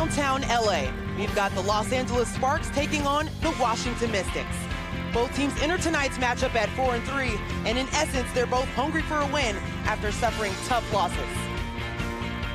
downtown LA. We've got the Los Angeles Sparks taking on the Washington Mystics. Both teams enter tonight's matchup at 4-3, and in essence, they're both hungry for a win after suffering tough losses.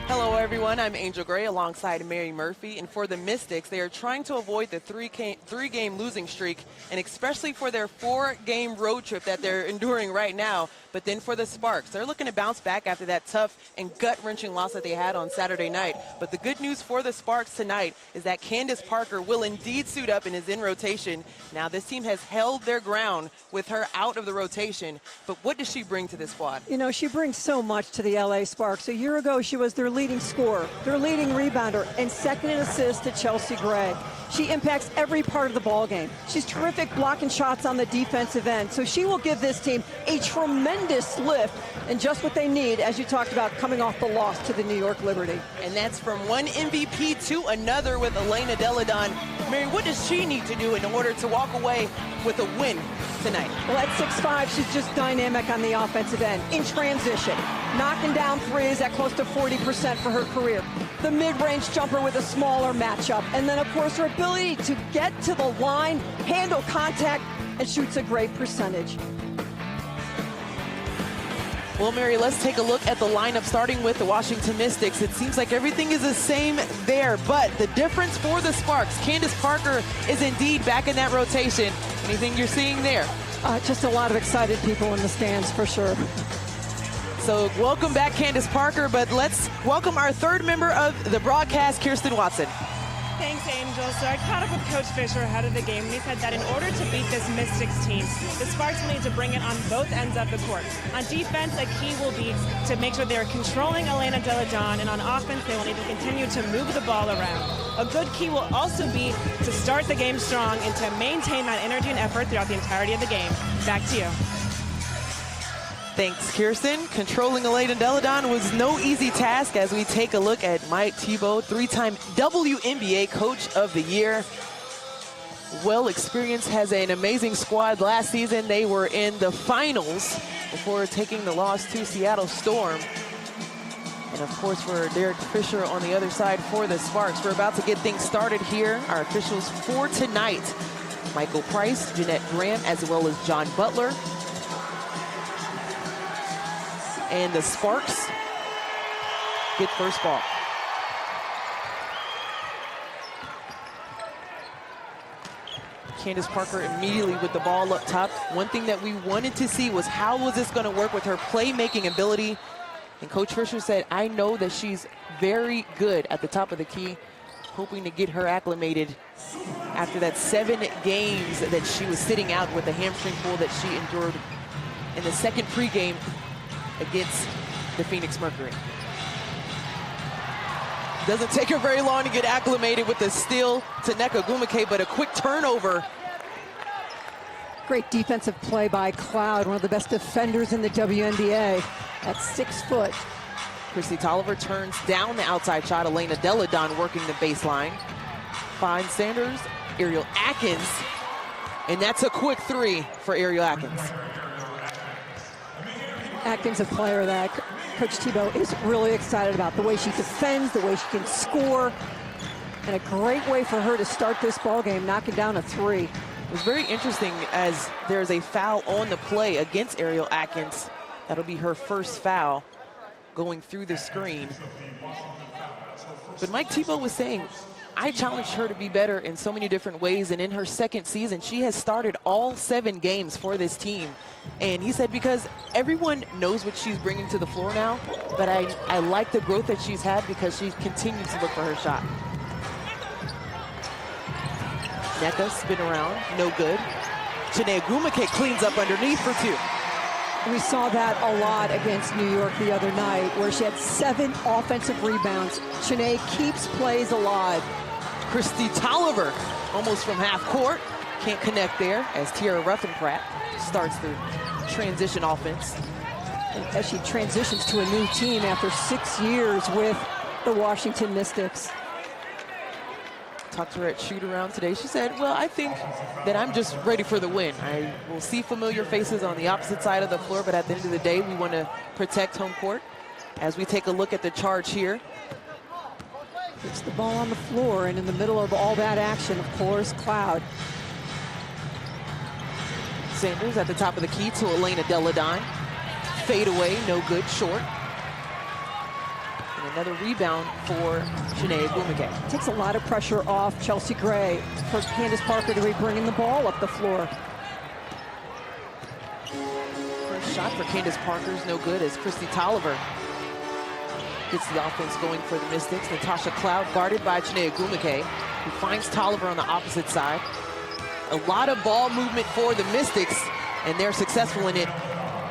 Hello everyone, I'm Angel Gray alongside Mary Murphy, and for the Mystics, they are trying to avoid the three-game losing streak, and especially for their 4-game road trip that they're enduring right now. But then for the Sparks, they're looking to bounce back after that tough and gut-wrenching loss that they had on Saturday night. But the good news for the Sparks tonight is that Candace Parker will indeed suit up and is in rotation. Now this team has held their ground with her out of the rotation, but what does she bring to this squad? You know, she brings so much to the LA Sparks. A year ago, she was their leading scorer, their leading rebounder, and second in assists to Chelsea Gray. She impacts every part of the ball game. She's terrific blocking shots on the defensive end, so she will give this team a tremendous lift and just what they need, as you talked about, coming off the loss to the New York Liberty. And that's from one MVP to another with Elena Delle Donne. Mary, what does she need to do in order to walk away with a win tonight? Well, at 6'5", she's just dynamic on the offensive end, in transition, knocking down threes at close to 40% for her career. The mid-range jumper with a smaller matchup, and then, of course, her ability to get to the line, handle contact, and shoots a great percentage. Well, Mary, let's take a look at the lineup, starting with the Washington Mystics. It seems like everything is the same there, but the difference for the Sparks, Candace Parker is indeed back in that rotation. Anything you're seeing there? Just a lot of excited people in the stands, for sure. So welcome back, Candace Parker, but let's welcome our third member of the broadcast, Kirsten Watson. Thanks, Angel. So I caught up with Coach Fisher ahead of the game, and he said that in order to beat this Mystics team, the Sparks will need to bring it on both ends of the court. On defense, a key will be to make sure they're controlling Elena Delle Donne, and on offense, they will need to continue to move the ball around. A good key will also be to start the game strong and to maintain that energy and effort throughout the entirety of the game. Back to you. Thanks, Kirsten. Controlling Elena Delle Donne was no easy task as we take a look at Mike Thibault, three-time WNBA Coach of the Year. Well experienced, has an amazing squad. Last season, they were in the finals before taking the loss to Seattle Storm. And of course, for Derek Fisher on the other side for the Sparks. We're about to get things started here. Our officials for tonight, Michael Price, Jeanette Graham, as well as John Butler. And the Sparks get first ball. Candace Parker immediately with the ball up top. One thing that we wanted to see was how was this going to work with her playmaking ability. And Coach Fisher said, I know that she's very good at the top of the key, hoping to get her acclimated after that 7 games that she was sitting out with the hamstring pull that she endured in the second pregame against the Phoenix Mercury. Doesn't take her very long to get acclimated with the steal to Nneka Ogwumike, but a quick turnover. Great defensive play by Cloud, one of the best defenders in the WNBA at 6 foot. Christy Tolliver turns down the outside shot. Elena Delle Donne working the baseline. Finds Sanders, Ariel Atkins, and that's a quick 3 for Ariel Atkins. Atkins, a player that Coach Thibault is really excited about. The way she defends, the way she can score, and a great way for her to start this ball game, knocking down a 3. It was very interesting as there's a foul on the play against Ariel Atkins. That'll be her first foul going through the screen. But Mike Thibault was saying, I challenged her to be better in so many different ways, and in her second season, she has started all 7 games for this team. And he said, because everyone knows what she's bringing to the floor now, but I like the growth that she's had because she's continued to look for her shot. Nneka spin around, no good. Chiney Ogwumike cleans up underneath for 2. We saw that a lot against New York the other night, where she had 7 offensive rebounds. Chiney keeps plays alive. Christy Tolliver, almost from half court, can't connect there as Tiara Ruffin-Pratt starts the transition offense. And as she transitions to a new team after 6 years with the Washington Mystics. Talked to her at shoot-around today. She said, well, I think that I'm just ready for the win. I will see familiar faces on the opposite side of the floor, but at the end of the day, we want to protect home court. As we take a look at the charge here, Gets the ball on the floor, and in the middle of all that action, of course, Cloud. Sanders at the top of the key to Elena Delle Donne. Fade away, no good, short. And another rebound for Chiney Ogwumike. Takes a lot of pressure off Chelsea Gray for Candace Parker to be bringing the ball up the floor. First shot for Candace Parker's no good as Kristi Toliver gets the offense going for the Mystics. Natasha Cloud guarded by Chiney Ogwumike, who finds Toliver on the opposite side. A lot of ball movement for the Mystics, and they're successful in it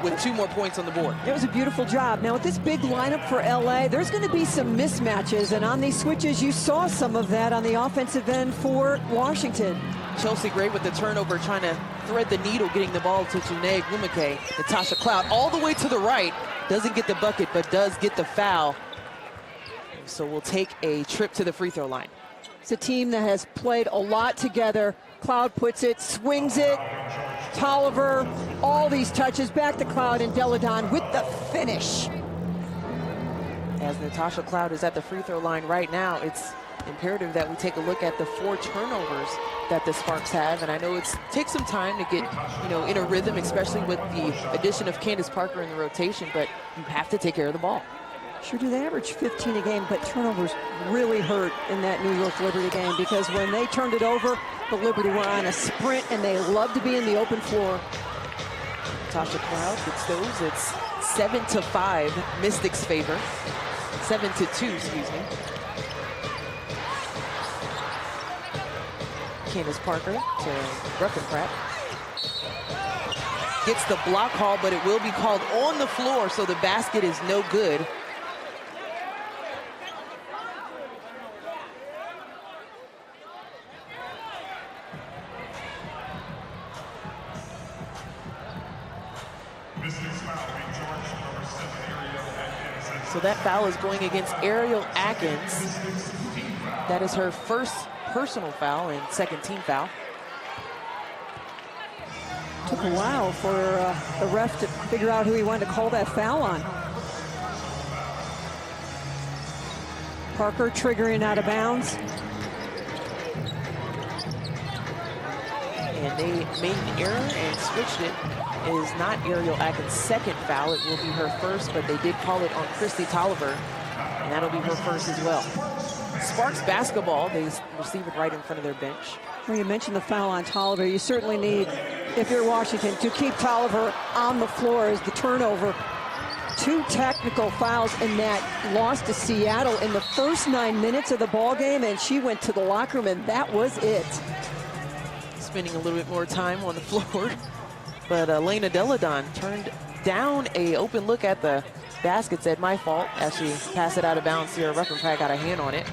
with 2 more points on the board. It was a beautiful job. Now, with this big lineup for LA, there's going to be some mismatches, and on these switches, you saw some of that on the offensive end for Washington. Chelsea Gray with the turnover, trying to thread the needle, getting the ball to Chiney Ogwumike. Natasha Cloud all the way to the right, doesn't get the bucket, but does get the foul. So we'll take a trip to the free throw line. It's a team that has played a lot together. Cloud puts it, swings it. Toliver, all these touches, back to Cloud, and Delle Donne with the finish. As Natasha Cloud is at the free throw line right now, it's imperative that we take a look at the 4 turnovers that the Sparks have. And I know it takes some time to get, in a rhythm, especially with the addition of Candace Parker in the rotation, but you have to take care of the ball. Sure do. They average 15 a game, but turnovers really hurt in that New York Liberty game, because when they turned it over, the Liberty were on a sprint, and they love to be in the open floor. Natasha Cloud gets those. It's 7-5, Mystics' favor. 7-2, excuse me. Candace Parker to Ruffenpratt. Gets the block call, but it will be called on the floor, so the basket is no good. So that foul is going against Ariel Atkins. That is her first personal foul and second team foul. Took a while for the ref to figure out who he wanted to call that foul on. Parker triggering out of bounds. And they made an error and switched it. It is not Ariel Atkins' second foul. It will be her first, but they did call it on Kristi Toliver, and that'll be her first as well. Sparks basketball, they receive it right in front of their bench. Well, you mentioned the foul on Toliver. You certainly need, if you're Washington, to keep Toliver on the floor as the turnover. 2 technical fouls in that loss to Seattle in the first 9 minutes of the ball game, and she went to the locker room, and that was it. Spending a little bit more time on the floor, but Elena Delle Donne turned down a open look at the basket, said my fault, as she passed it out of bounds. Sierra Ruffenpratt got a hand on it.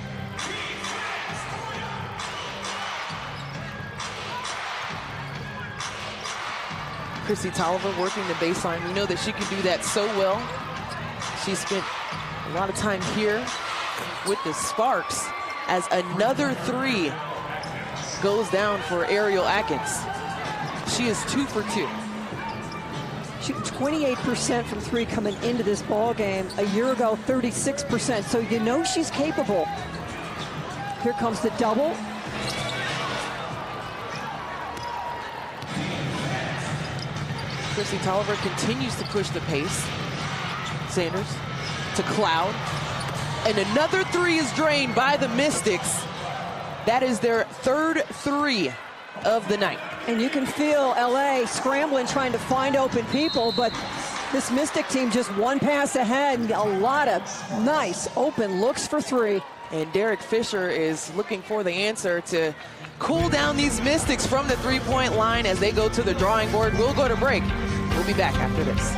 Kristi Toliver working the baseline. We know that she can do that so well. She spent a lot of time here with the Sparks as another 3 goes down for Ariel Atkins. She is 2 for 2. Shooting 28% from 3 coming into this ball game. A year ago, 36%. So you know she's capable. Here comes the double. Kristi Toliver continues to push the pace. Sanders to Cloud. And another 3 is drained by the Mystics. That is their 3rd 3 of the night. And you can feel LA scrambling, trying to find open people, but this Mystic team just one pass ahead and a lot of nice open looks for 3. And Derek Fisher is looking for the answer to cool down these Mystics from the 3-point line as they go to the drawing board. We'll go to break. We'll be back after this.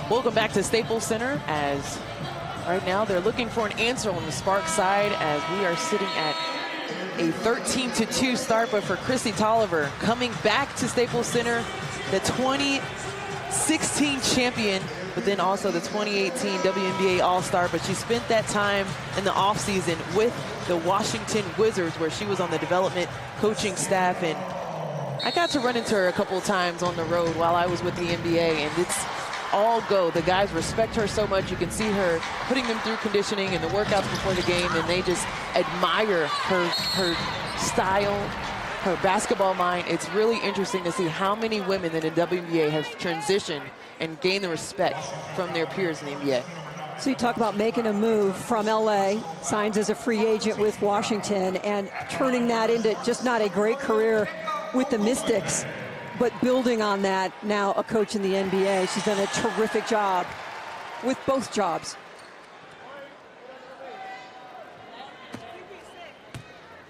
Welcome back to Staples Center, as right now they're looking for an answer on the Sparks side as we are sitting at a 13-2 start. But for Kristi Toliver, coming back to Staples Center, the 2016 champion, but then also the 2018 WNBA All-Star. But she spent that time in the offseason with the Washington Wizards, where she was on the development coaching staff. And I got to run into her a couple of times on the road while I was with the NBA, and all go. The guys respect her so much. You can see her putting them through conditioning and the workouts before the game, and they just admire her style, her basketball mind. It's really interesting to see how many women in the WNBA have transitioned and gained the respect from their peers in the NBA. So you talk about making a move from LA, signs as a free agent with Washington, and turning that into just not a great career with the Mystics, but building on that, now a coach in the NBA. She's done a terrific job with both jobs.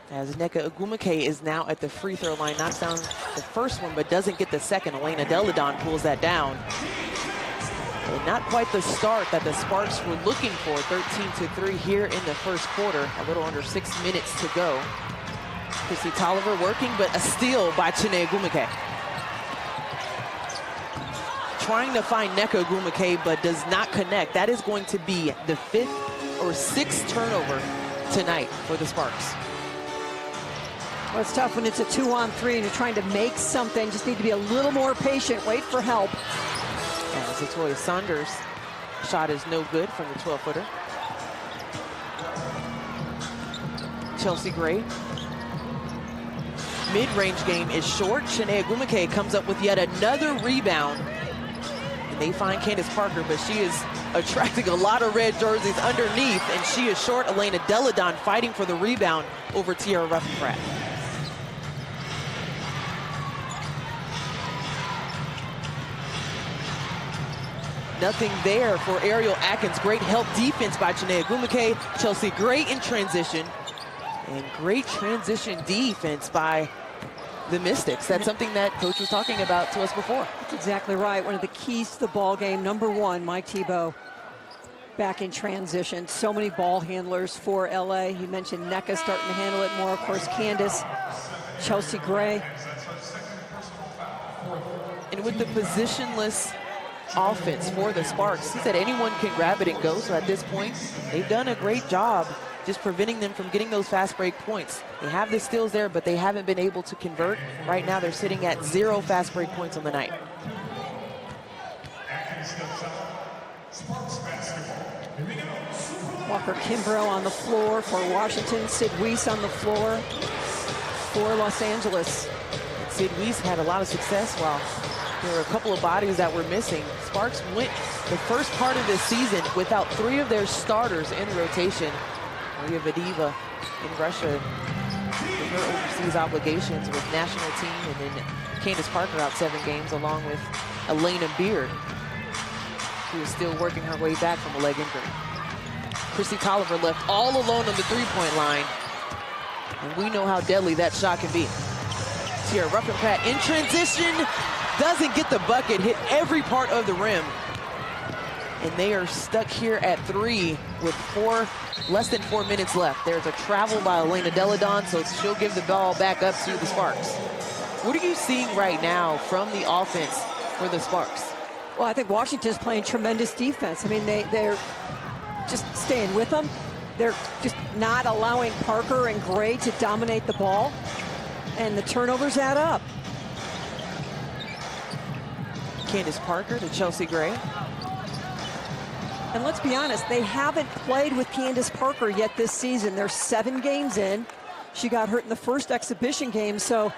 As Nneka Ogwumike is now at the free throw line, knocks down the first one, but doesn't get the second. Elena Delle Donne pulls that down. And not quite the start that the Sparks were looking for. 13-3 here in the first quarter. A little under 6 minutes to go. Chrissy Tolliver working, but a steal by Chiney Ogwumike. Trying to find Nneka Ogwumike, but does not connect. That is going to be the 5th or 6th turnover tonight for the Sparks. Well, it's tough when it's a 2-on-3 and you're trying to make something. Just need to be a little more patient, wait for help. As Latoya Saunders' shot is no good from the 12-footer. Chelsea Gray. Mid-range game is short. Chiney Ogwumike comes up with yet another rebound. And they find Candace Parker, but she is attracting a lot of red jerseys underneath, and she is short. Elena Delle Donne fighting for the rebound over Tiara Ruffin-Pratt. Nothing there for Ariel Atkins. Great help defense by Chiney Ogwumike. Chelsea Gray in transition. And great transition defense by the Mystics. That's something that Coach was talking about to us before. That's exactly right. One of the keys to the ball game. Number one, Mike Thibault back in transition. So many ball handlers for LA. You mentioned Nneka starting to handle it more. Of course, Candace, Chelsea Gray. And with the positionless offense for the Sparks, he said anyone can grab it and go. So at this point, they've done a great job just preventing them from getting those fast break points. They have the steals there, but they haven't been able to convert. Right now, they're sitting at 0 fast break points on the night. Walker Kimbrough on the floor for Washington. Sid Weiss on the floor for Los Angeles. Sid Weiss had a lot of success while there were a couple of bodies that were missing. Sparks went the first part of this season without 3 of their starters in rotation. Maria Vadeeva in Russia with her overseas obligations with national team, and then Candace Parker out 7 games along with Elena Beard, who is still working her way back from a leg injury. Chrissy Tolliver left all alone on the three-point line, and we know how deadly that shot can be. Tiara Ruffin-Pratt in transition, doesn't get the bucket, hit every part of the rim. And they are stuck here at 3 with less than 4 minutes left. There's a travel by Elena Delle Donne, so she'll give the ball back up to the Sparks. What are you seeing right now from the offense for the Sparks? Well, I think Washington's playing tremendous defense. I mean, they're just staying with them. They're just not allowing Parker and Gray to dominate the ball. And the turnovers add up. Candace Parker to Chelsea Gray. And let's be honest, they haven't played with Candace Parker yet this season. They're 7 games in. She got hurt in the first exhibition game, so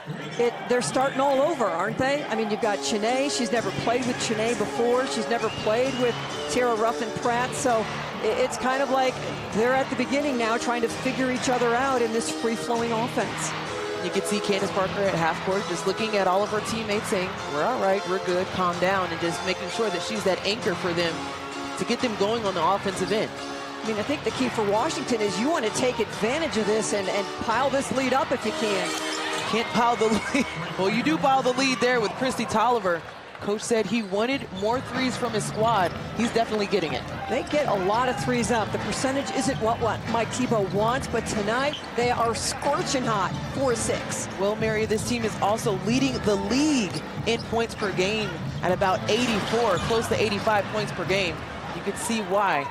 they're starting all over, aren't they? I mean, you've got Chiney. She's never played with Chiney before. She's never played with Tiara Ruffin-Pratt, so it's kind of like they're at the beginning now trying to figure each other out in this free-flowing offense. You can see Candace Parker at half court just looking at all of her teammates saying, we're all right, we're good, calm down, and just making sure that she's that anchor for them to get them going on the offensive end. I mean, I think the key for Washington is you want to take advantage of this and pile this lead up if you can. Can't pile the lead. Well, you do pile the lead there with Chrissy Tolliver. Coach said he wanted more threes from his squad. He's definitely getting it. They get a lot of threes up. The percentage isn't what Mike Thibault wants, but tonight they are scorching hot, 4-6. Well, Mary, this team is also leading the league in points per game at about 84, close to 85 points per game. You can see why.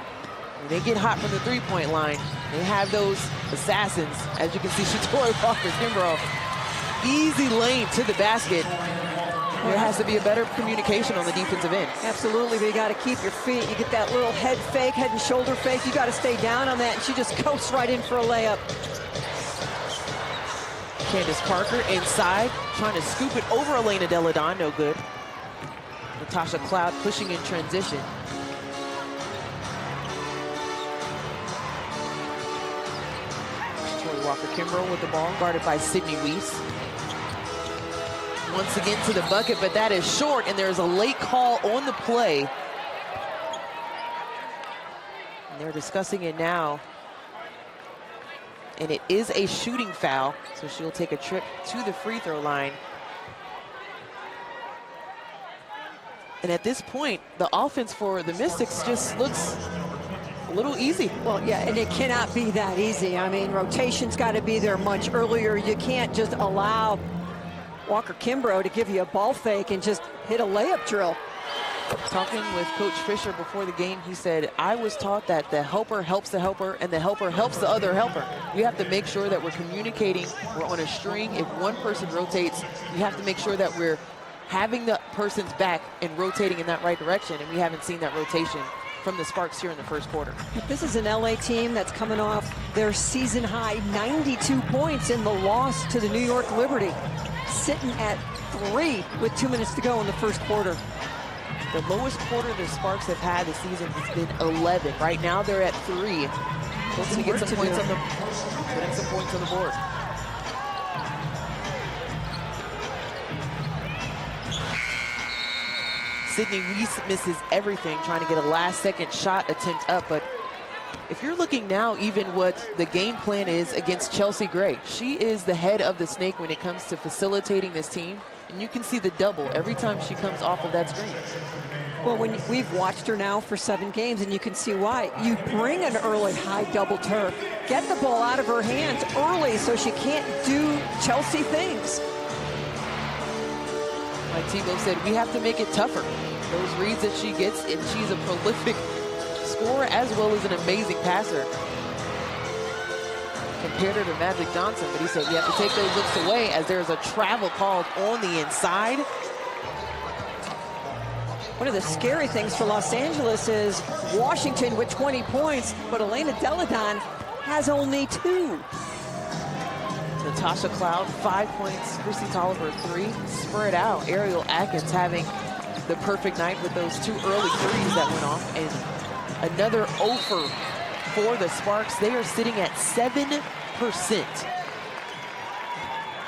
When they get hot from the three-point line, they have those assassins. As you can see, Shatori Walker Kimbrough, easy lane to the basket. There has to be a better communication on the defensive end. Absolutely, but you got to keep your feet. You get that little head fake, head and shoulder fake. You got to stay down on that, and she just coasts right in for a layup. Candace Parker inside, trying to scoop it over Elena Delle Donne, no good. Natasha Cloud pushing in transition. Tori Walker-Kimbrough with the ball, guarded by Sydney Weiss. Once again to the bucket, but that is short, and there's a late call on the play. And they're discussing it now. And it is a shooting foul, so she'll take a trip to the free throw line. And at this point, the offense for the Mystics just looks a little easy. Well, yeah, and it cannot be that easy. I mean, rotation's got to be there much earlier. You can't just allow Walker-Kimbrough to give you a ball fake and just hit a layup drill. Talking with Coach Fisher before the game, he said, I was taught that the helper helps the helper and the helper helps the other helper. We have to make sure that we're communicating, we're on a string. If one person rotates, we have to make sure that we're having the person's back and rotating in that right direction, and we haven't seen that rotation from the Sparks here in the first quarter. This is an LA team that's coming off their season high 92 points in the loss to the New York Liberty, sitting at 3 with 2 minutes to go in the first quarter. The lowest quarter the Sparks have had this season has been 11. Right now they're at 3. Hoping to get some points on putting some points on the board. Sydney Weiss misses everything, trying to get a last-second shot attempt up. But if you're looking now, even what the game plan is against Chelsea Gray, she is the head of the snake when it comes to facilitating this team. And you can see the double every time she comes off of that screen. Well, when we've watched her now for 7 games, and you can see why. You bring an early high double to her. Get the ball out of her hands early so she can't do Chelsea things. Like Tebow said, we have to make it tougher. Those reads that she gets, and she's a prolific scorer as well as an amazing passer. Compared her to Magic Johnson, but he said we have to take those looks away as there's a travel called on the inside. One of the scary things for Los Angeles is Washington with 20 points, but Elena Delle Donne has only 2. Natasha Cloud, 5 points. Christy Tolliver, 3. Spread out. Ariel Atkins having the perfect night with those 2 early threes that went off. And another over for the Sparks. They are sitting at 7%.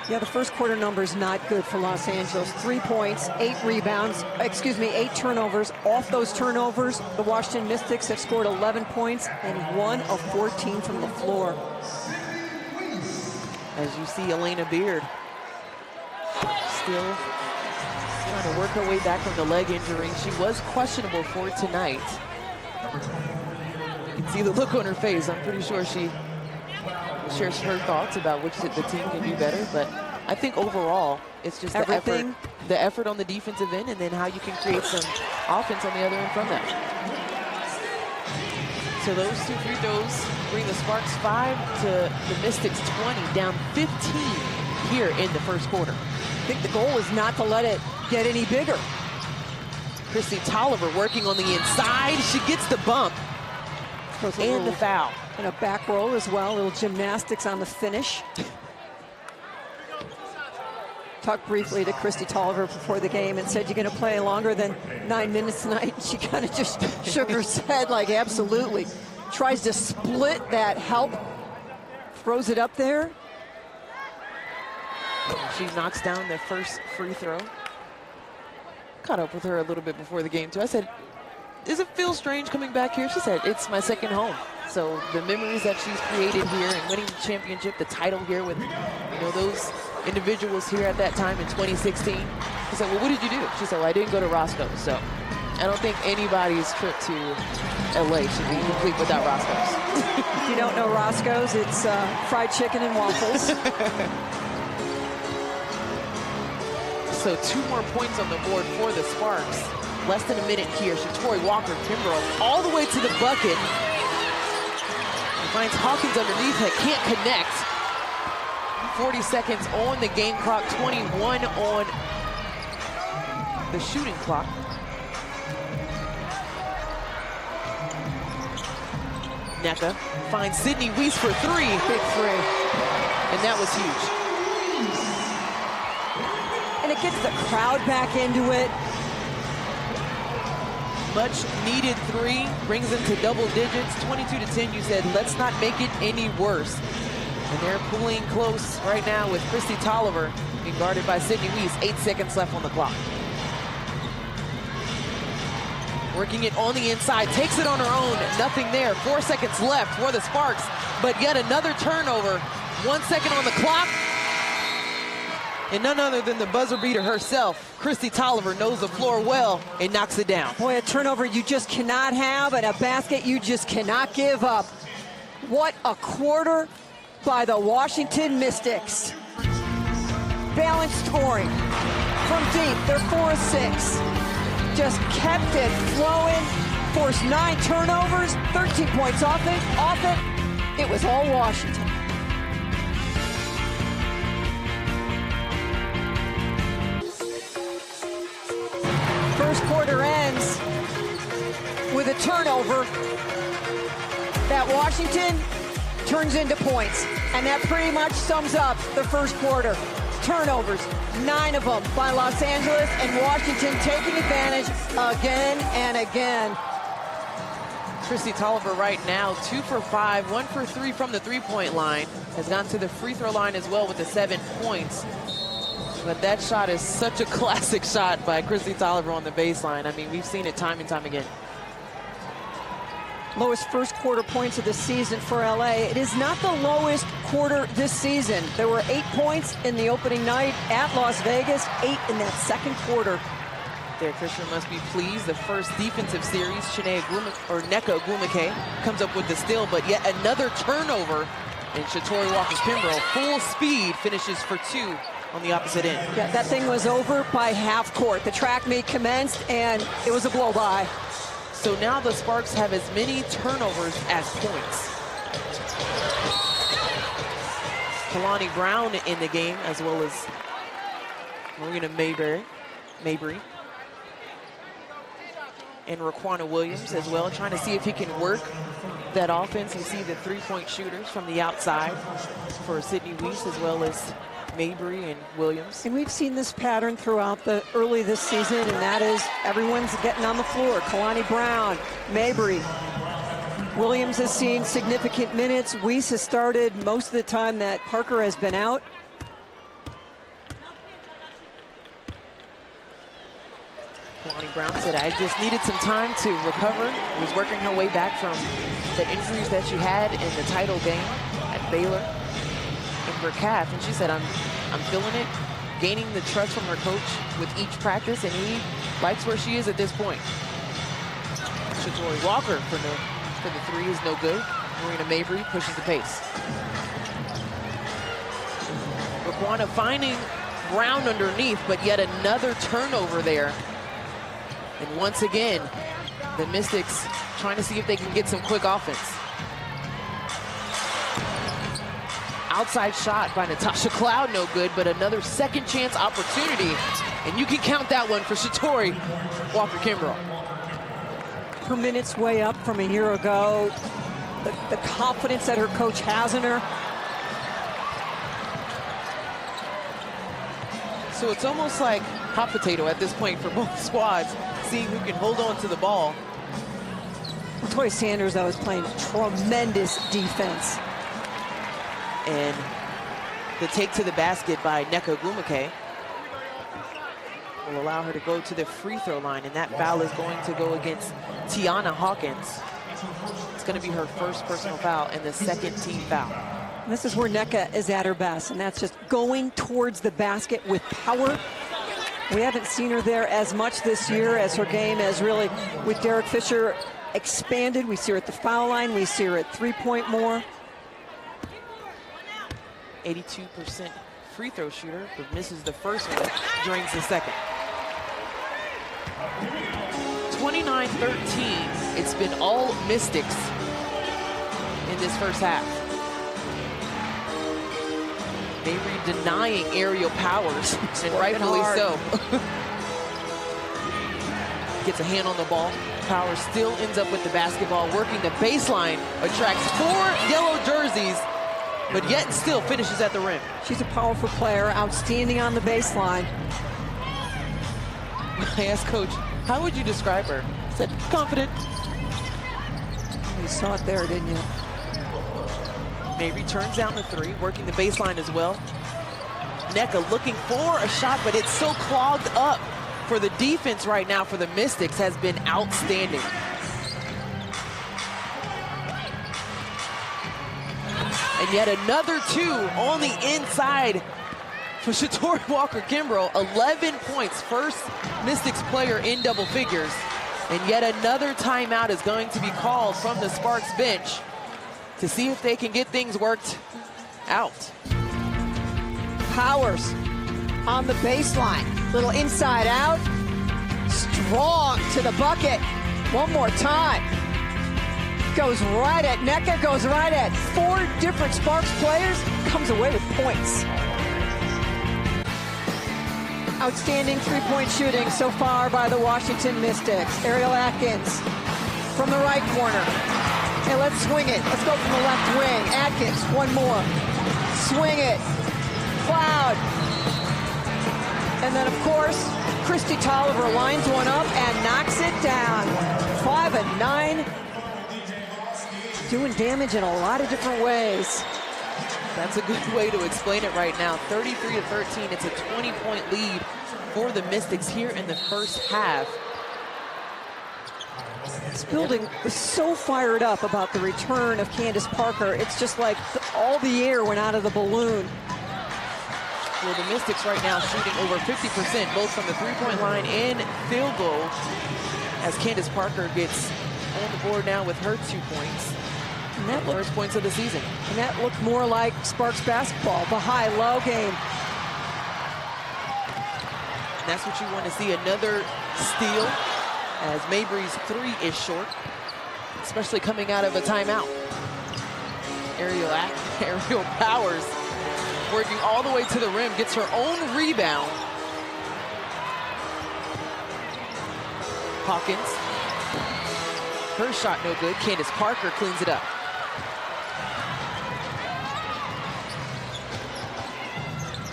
Yeah, the first quarter number is not good for Los Angeles. 3 points, 8 rebounds, 8 turnovers. Off those turnovers, the Washington Mystics have scored 11 points and 1 of 14 from the floor. As you see, Elena Beard still trying to work her way back from the leg injury. She was questionable for tonight. You can see the look on her face. I'm pretty sure she shares her thoughts about which the team can do better, but I think overall it's just the effort on the defensive end, and then how you can create some offense on the other end from that. So those 2 free throws bring the Sparks 5 to the Mystics 20, down 15 here in the first quarter. I think the goal is not to let it get any bigger. Christy Tolliver working on the inside. She gets the bump and the foul. And a back roll as well, a little gymnastics on the finish. Talked briefly to Christy Tolliver before the game and said, you're going to play longer than 9 minutes tonight? She kind of just shook her head like, absolutely. Tries to split that help, throws it up there. She knocks down the first free throw. Caught up with her a little bit before the game, too. I said, does it feel strange coming back here? She said, it's my second home. So the memories that she's created here and winning the championship, the title here with those individuals here at that time in 2016. He said, well, what did you do? She said, well, I didn't go to Roscoe's. So I don't think anybody's trip to LA should be complete without Roscoe's. If you don't know Roscoe's, it's fried chicken and waffles. So 2 more points on the board for the Sparks. Less than a minute here. Tori Walker-Kimbrough all the way to the bucket. Finds Hawkins underneath it, can't connect. 40 seconds on the game clock, 21 on the shooting clock. Nneka finds Sydney Wiese for three. Big three. And that was huge. And it gets the crowd back into it. Much needed three, brings them to double digits. 22-10, you said, let's not make it any worse. And they're pulling close right now with Kristi Toliver being guarded by Sydney Wiese. 8 seconds left on the clock. Working it on the inside, takes it on her own, nothing there. 4 seconds left for the Sparks, but yet another turnover. 1 second on the clock. And none other than the buzzer beater herself, Kristi Toliver, knows the floor well and knocks it down. Boy, a turnover you just cannot have and a basket you just cannot give up. What a quarter by the Washington Mystics. Balanced scoring from deep, they're 4 of 6. Just kept it flowing, forced 9 turnovers, 13 points off it. It was all Washington. First quarter ends with a turnover that Washington turns into points. And that pretty much sums up the first quarter. Turnovers, 9 of them by Los Angeles, and Washington taking advantage again and again. Kristi Toliver right now, 2 for 5, 1 for 3 from the three-point line. Has gone to the free throw line as well with the 7 points. But that shot is such a classic shot by Kristi Toliver on the baseline. I mean, we've seen it time and time again. Lowest first quarter points of the season for LA. It is not the lowest quarter this season. There were 8 points in the opening night at Las Vegas, 8 in that second quarter. Derek Fisher must be pleased. The first defensive series, Nneka Ogwumike comes up with the steal, but yet another turnover. And Shatori Walker-Kimbrough, full speed, finishes for 2 on the opposite end. Yeah, that thing was over by half court. The track meet commenced, and it was a blow-by. So now the Sparks have as many turnovers as points. Kalani Brown in the game, as well as Marina Mabrey. And Raquana Williams as well, trying to see if he can work that offense. You see the three-point shooters from the outside for Sydney Wiese, as well as Mabrey and Williams. And we've seen this pattern throughout the early this season, and that is everyone's getting on the floor. Kalani Brown, Mabrey. Williams has seen significant minutes. Wiese has started most of the time that Parker has been out. Kalani Brown said, I just needed some time to recover. Was working her way back from the injuries that she had in the title game at Baylor in her calf. And she said, I'm feeling it, gaining the trust from her coach with each practice, and he likes where she is at this point. Shatori Walker for the three is no good. Marina Mabrey pushes the pace. Raquana finding Brown underneath, but yet another turnover there. And once again, the Mystics trying to see if they can get some quick offense. Outside shot by Natasha Cloud, no good, but another second chance opportunity. And you can count that one for Shatori Walker-Kimbrough. Her minutes way up from a year ago. The confidence that her coach has in her. So it's almost like hot potato at this point for both squads, seeing who can hold on to the ball. Latoya Sanders, though, is playing tremendous defense. And the take to the basket by Nneka Ogwumike will allow her to go to the free throw line, and that foul is going to go against Tiana Hawkins. It's going to be her first personal foul and the second team foul. This is where Nneka is at her best, and that's just going towards the basket with power. We haven't seen her there as much this year as her game has really, with Derek Fisher, expanded. We see her at the foul line. We see her at three-point more. 82% free throw shooter, but misses the first one, drains the second. 29-13. It's been all Mystics in this first half. Mabrey denying aerial powers, and rightfully so. gets a hand on the ball. Powers still ends up with the basketball, working the baseline, attracts 4 yellow jerseys, but yet still finishes at the rim. She's a powerful player, outstanding on the baseline. I asked Coach, how would you describe her? He said, confident. You saw it there, didn't you? Mabry turns down the 3, working the baseline as well. Nneka looking for a shot, but it's so clogged up. For the defense right now for the Mystics has been outstanding. And yet another 2 on the inside for Shatori Walker-Kimbrough. 11 points, first Mystics player in double figures. And yet another timeout is going to be called from the Sparks bench to see if they can get things worked out. Powers on the baseline. Little inside out. Strong to the bucket. One more time. Goes right at Nneka, goes right at 4 different Sparks players. Comes away with points. Outstanding three-point shooting so far by the Washington Mystics. Ariel Atkins from the right corner. Hey, let's swing it. Let's go from the left wing. Atkins, one more. Swing it. Cloud. And then, of course, Christy Tolliver lines one up and knocks it down. 5 and 9. Doing damage in a lot of different ways. That's a good way to explain it right now. 33-13, it's a 20-point lead for the Mystics here in the first half. This building is so fired up about the return of Candace Parker. It's just like all the air went out of the balloon. Well, the Mystics right now shooting over 50%, both from the three-point line and field goal, as Candace Parker gets on the board now with her 2 points. And that First points of the season. And that looked more like Sparks basketball, the high-low game. And that's what you want to see, another steal, as Mabry's 3 is short, especially coming out of a timeout. Aerial Powers working all the way to the rim, gets her own rebound. Hawkins, her shot no good. Candace Parker cleans it up.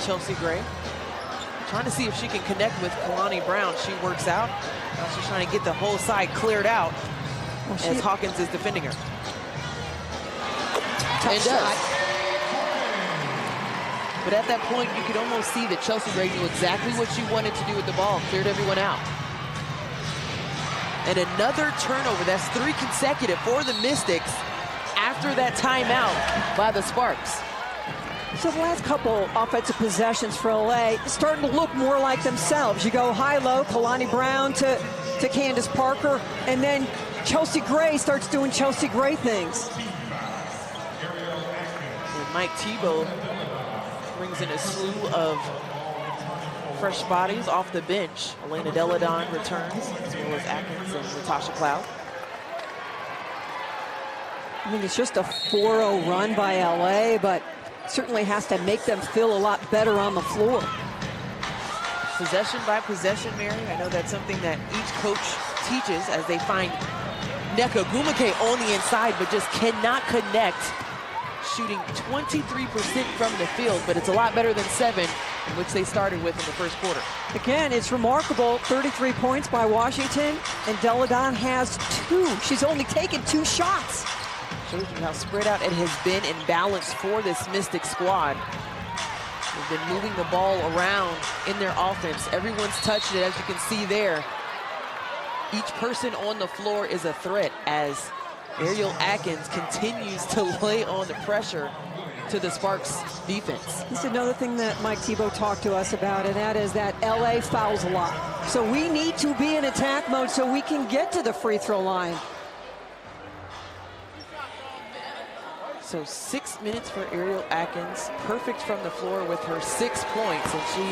Chelsea Gray trying to see if she can connect with Kalani Brown. She works out. Now she's trying to get the whole side cleared out as Hawkins is defending her. Tough shot. But at that point, you could almost see that Chelsea Gray knew exactly what she wanted to do with the ball, cleared everyone out. And another turnover. That's 3 consecutive for the Mystics after that timeout by the Sparks. So the last couple offensive possessions for LA starting to look more like themselves. You go high-low, Kalani Brown to Candace Parker, and then Chelsea Gray starts doing Chelsea Gray things. And Mike Thibault brings in a slew of fresh bodies off the bench. Elena Deladon returns, as well as Atkins and Natasha Cloud. I mean, it's just a 4-0 run by LA, but certainly has to make them feel a lot better on the floor. Possession by possession, Mary. I know that's something that each coach teaches as they find Nneka Ogwumike on the inside, but just cannot connect. Shooting 23% from the field, but it's a lot better than 7, which they started with in the first quarter. Again, it's remarkable. 33 points by Washington, and Deladon has 2. She's only taken 2 shots. Shows you how spread out it has been and balanced for this Mystic squad. They've been moving the ball around in their offense. Everyone's touched it, as you can see there. Each person on the floor is a threat as Ariel Atkins continues to lay on the pressure to the Sparks defense. This is another thing that Mike Thibault talked to us about, and that is that LA fouls a lot. So we need to be in attack mode so we can get to the free throw line. So 6 minutes for Ariel Atkins, perfect from the floor with her 6 points, and she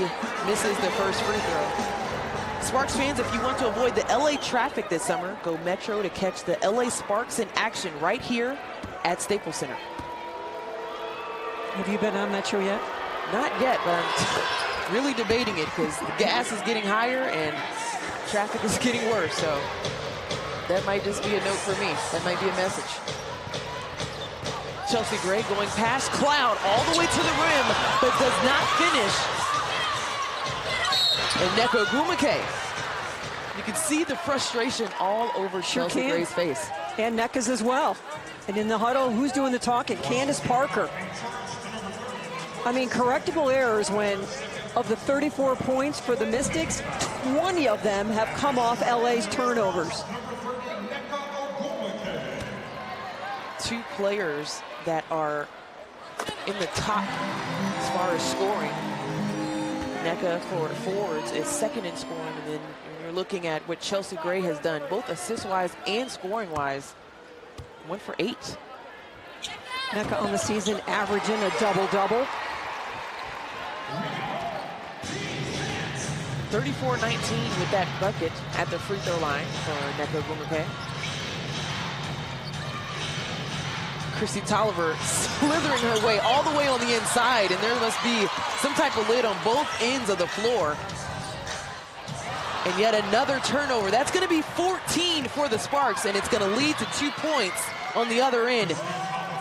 misses the first free throw. Sparks fans, if you want to avoid the LA traffic this summer, go Metro to catch the LA Sparks in action right here at Staples Center. Have you been on Metro yet? Not yet, but I'm really debating it because the gas is getting higher and traffic is getting worse. So that might just be a note for me. That might be a message. Chelsea Gray going past Cloud all the way to the rim, but does not finish. And Nneka Ogwumike. You can see the frustration all over Chelsea Gray's face. And Nneka's as well. And in the huddle, who's doing the talking? Candace Parker. I mean, correctable errors when, of the 34 points for the Mystics, 20 of them have come off LA's turnovers. Two players that are in the top as far as scoring. Nneka for forwards is second in scoring, and then when you're looking at what Chelsea Gray has done, both assist-wise and scoring-wise, 1 for 8. Nneka on the season averaging a double-double. 34-19 with that bucket at the free throw line for Nneka Ogwumike. Chrissy Tolliver slithering her way all the way on the inside, and there must be some type of lid on both ends of the floor. And yet another turnover. That's going to be 14 for the Sparks, and it's going to lead to 2 points on the other end.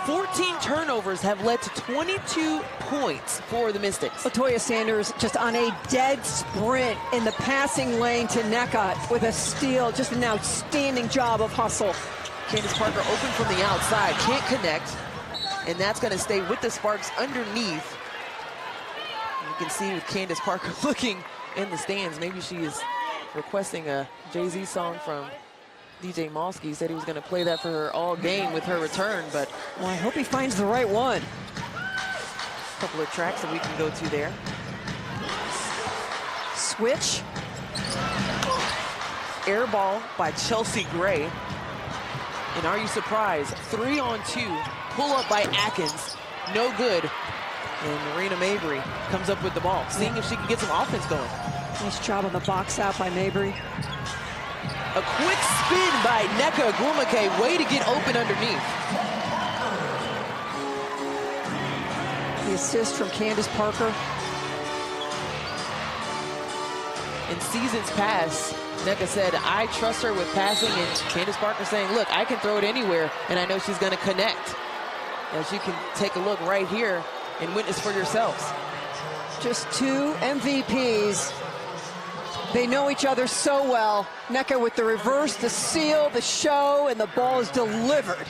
14 turnovers have led to 22 points for the Mystics. Latoya Sanders just on a dead sprint in the passing lane to Nneka with a steal. Just an outstanding job of hustle. Candace Parker open from the outside, can't connect, and that's going to stay with the Sparks underneath. You can see with Candace Parker looking in the stands, maybe she is requesting a Jay-Z song from DJ Mosky. He said he was going to play that for her all game with her return, but well, I hope he finds the right one. A couple of tracks that we can go to there. Switch. Air ball by Chelsea Gray. And are you surprised? 3-on-2, pull up by Atkins, no good. And Marina Mabrey comes up with the ball, seeing if she can get some offense going. Nice job on the box out by Mabrey. A quick spin by Nneka Ogwumike, way to get open underneath. The assist from Candace Parker. In seasons past, Nneka said, I trust her with passing, and Candace Parker saying, look, I can throw it anywhere, and I know she's going to connect. As you can take a look right here and witness for yourselves. Just 2 MVPs. They know each other so well. Nneka with the reverse, the seal, the show, and the ball is delivered.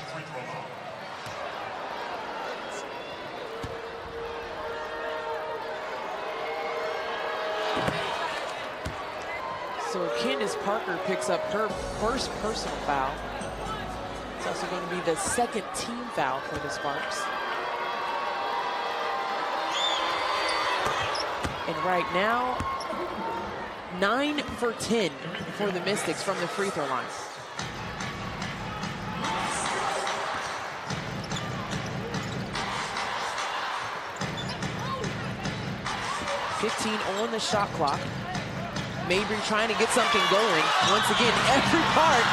So Candace Parker picks up her first personal foul. It's also going to be the second team foul for the Sparks. And right now, 9 for 10 for the Mystics from the free throw line. (15) on the shot clock. Mabrey trying to get something going. Once again, every part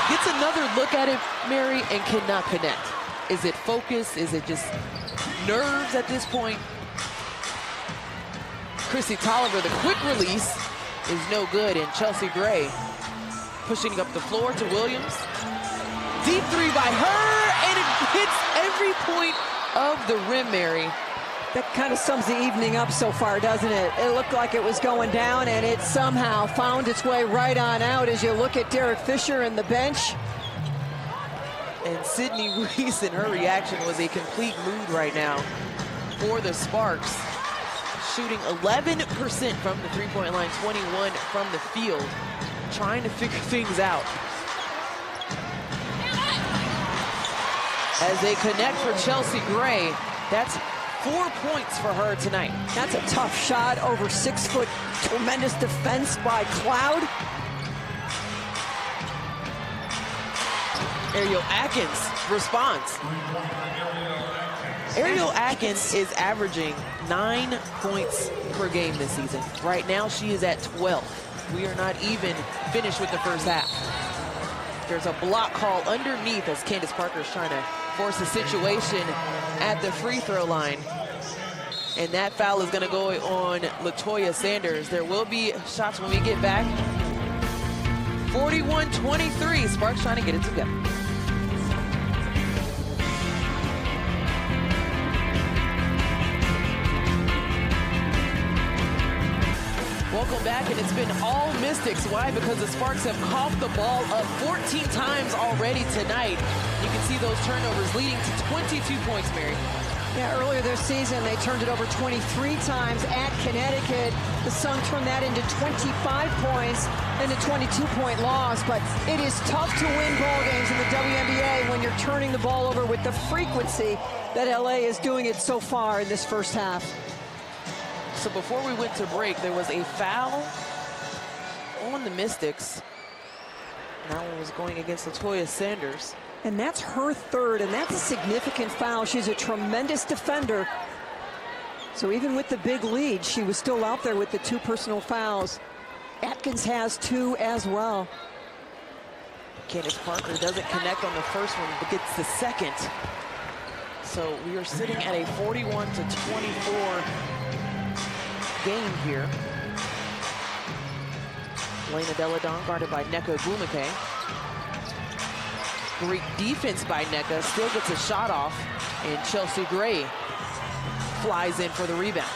gets another look at it, Mary, and cannot connect. Is it focus? Is it just nerves at this point? Chrissy Tolliver, the quick release is no good, and Chelsea Gray pushing up the floor to Williams. Deep three by her, and it hits every point of the rim, Mary. That kind of sums the evening up so far, doesn't it? It looked like it was going down, and it somehow found its way right on out as you look at Derek Fisher and the bench. And Sydney Reese, and her reaction was a complete mood right now for the Sparks. Shooting 11% from the three-point line, 21 from the field, trying to figure things out. As they connect for Chelsea Gray, that's 4 points for her tonight. That's a tough shot over 6 foot, tremendous defense by Cloud. Ariel Atkins responds. Ariel Atkins is averaging 9 points per game this season. Right now, she is at 12. We are not even finished with the first half. There's a block call underneath as Candace Parker is trying to force a situation at the free throw line. And that foul is going to go on LaToya Sanders. There will be shots when we get back. 41-23. Sparks trying to get it together. Welcome back, and it's been all Mystics. Why? Because the Sparks have coughed the ball up 14 times already tonight. You can see those turnovers leading to 22 points, Mary. Yeah, earlier this season, they turned it over 23 times at Connecticut. The Sun turned that into 25 points and a 22-point loss. But it is tough to win ball games in the WNBA when you're turning the ball over with the frequency that LA is doing it so far in this first half. So before we went to break, there was a foul on the Mystics. That one was going against LaToya Sanders. And that's her third, and that's a significant foul. She's a tremendous defender. So even with the big lead, she was still out there with the 2 personal fouls. Atkins has 2 as well. Candace Parker doesn't connect on the first one, but gets the second. So we are sitting at a 41-24 game here. Elena Delle Donne guarded by Nneka Ogwumike. Great defense by Nneka, still gets a shot off, and Chelsea Gray flies in for the rebound.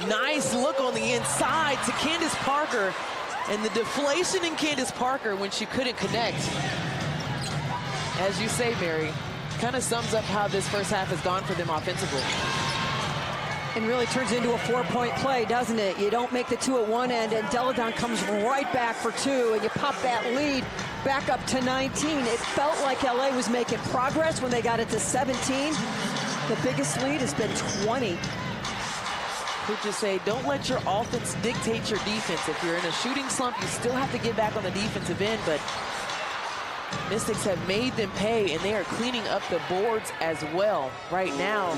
Nice look on the inside to Candace Parker, and the deflation in Candace Parker when she couldn't connect. As you say, Mary, kind of sums up how this first half has gone for them offensively. And really turns into a 4-point play, doesn't it? You don't make the 2 at one end, and Delle Donne comes right back for 2, and you pop that lead back up to 19. It felt like LA was making progress when they got it to 17. The biggest lead has been 20. Coaches say, don't let your offense dictate your defense. If you're in a shooting slump, you still have to get back on the defensive end, but Mystics have made them pay, and they are cleaning up the boards as well. Right now,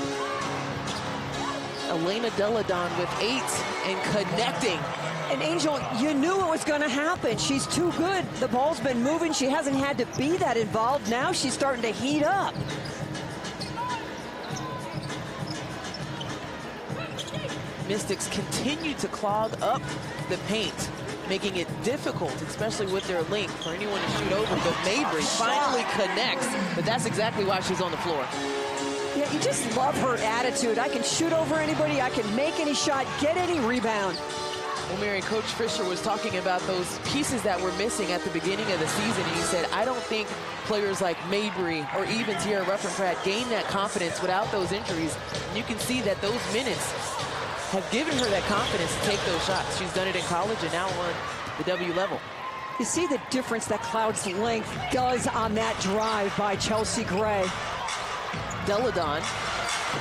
Elena Delle Donne with 8 and connecting. And Angel, you knew it was going to happen. She's too good. The ball's been moving. She hasn't had to be that involved. Now she's starting to heat up. Mystics continue to clog up the paint, making it difficult, especially with their length, for anyone to shoot over. But Mabry finally connects, but that's exactly why she's on the floor. Yeah, you just love her attitude. I can shoot over anybody. I can make any shot, get any rebound. Well, Mary, Coach Fisher was talking about those pieces that were missing at the beginning of the season, and he said, I don't think players like Mabry or even Tierra Ruffin-Pratt gain that confidence without those injuries. And you can see that those minutes have given her that confidence to take those shots. She's done it in college and now on the W level. You see the difference that Cloud's length does on that drive by Chelsea Gray. Delle Donne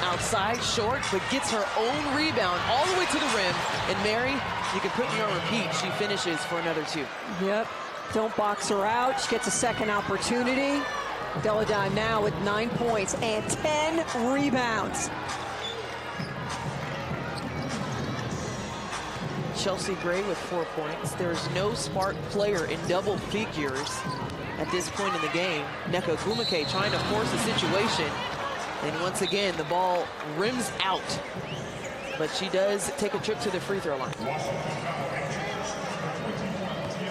outside short, but gets her own rebound all the way to the rim. And Mary, you can put me on repeat. She finishes for another 2. Yep. Don't box her out. She gets a second opportunity. Delle Donne now with 9 points and 10 rebounds. Chelsea Gray with 4 points. There's no Spark player in double figures at this point in the game. Nneka Ogwumike trying to force a situation. And once again, the ball rims out. But she does take a trip to the free throw line.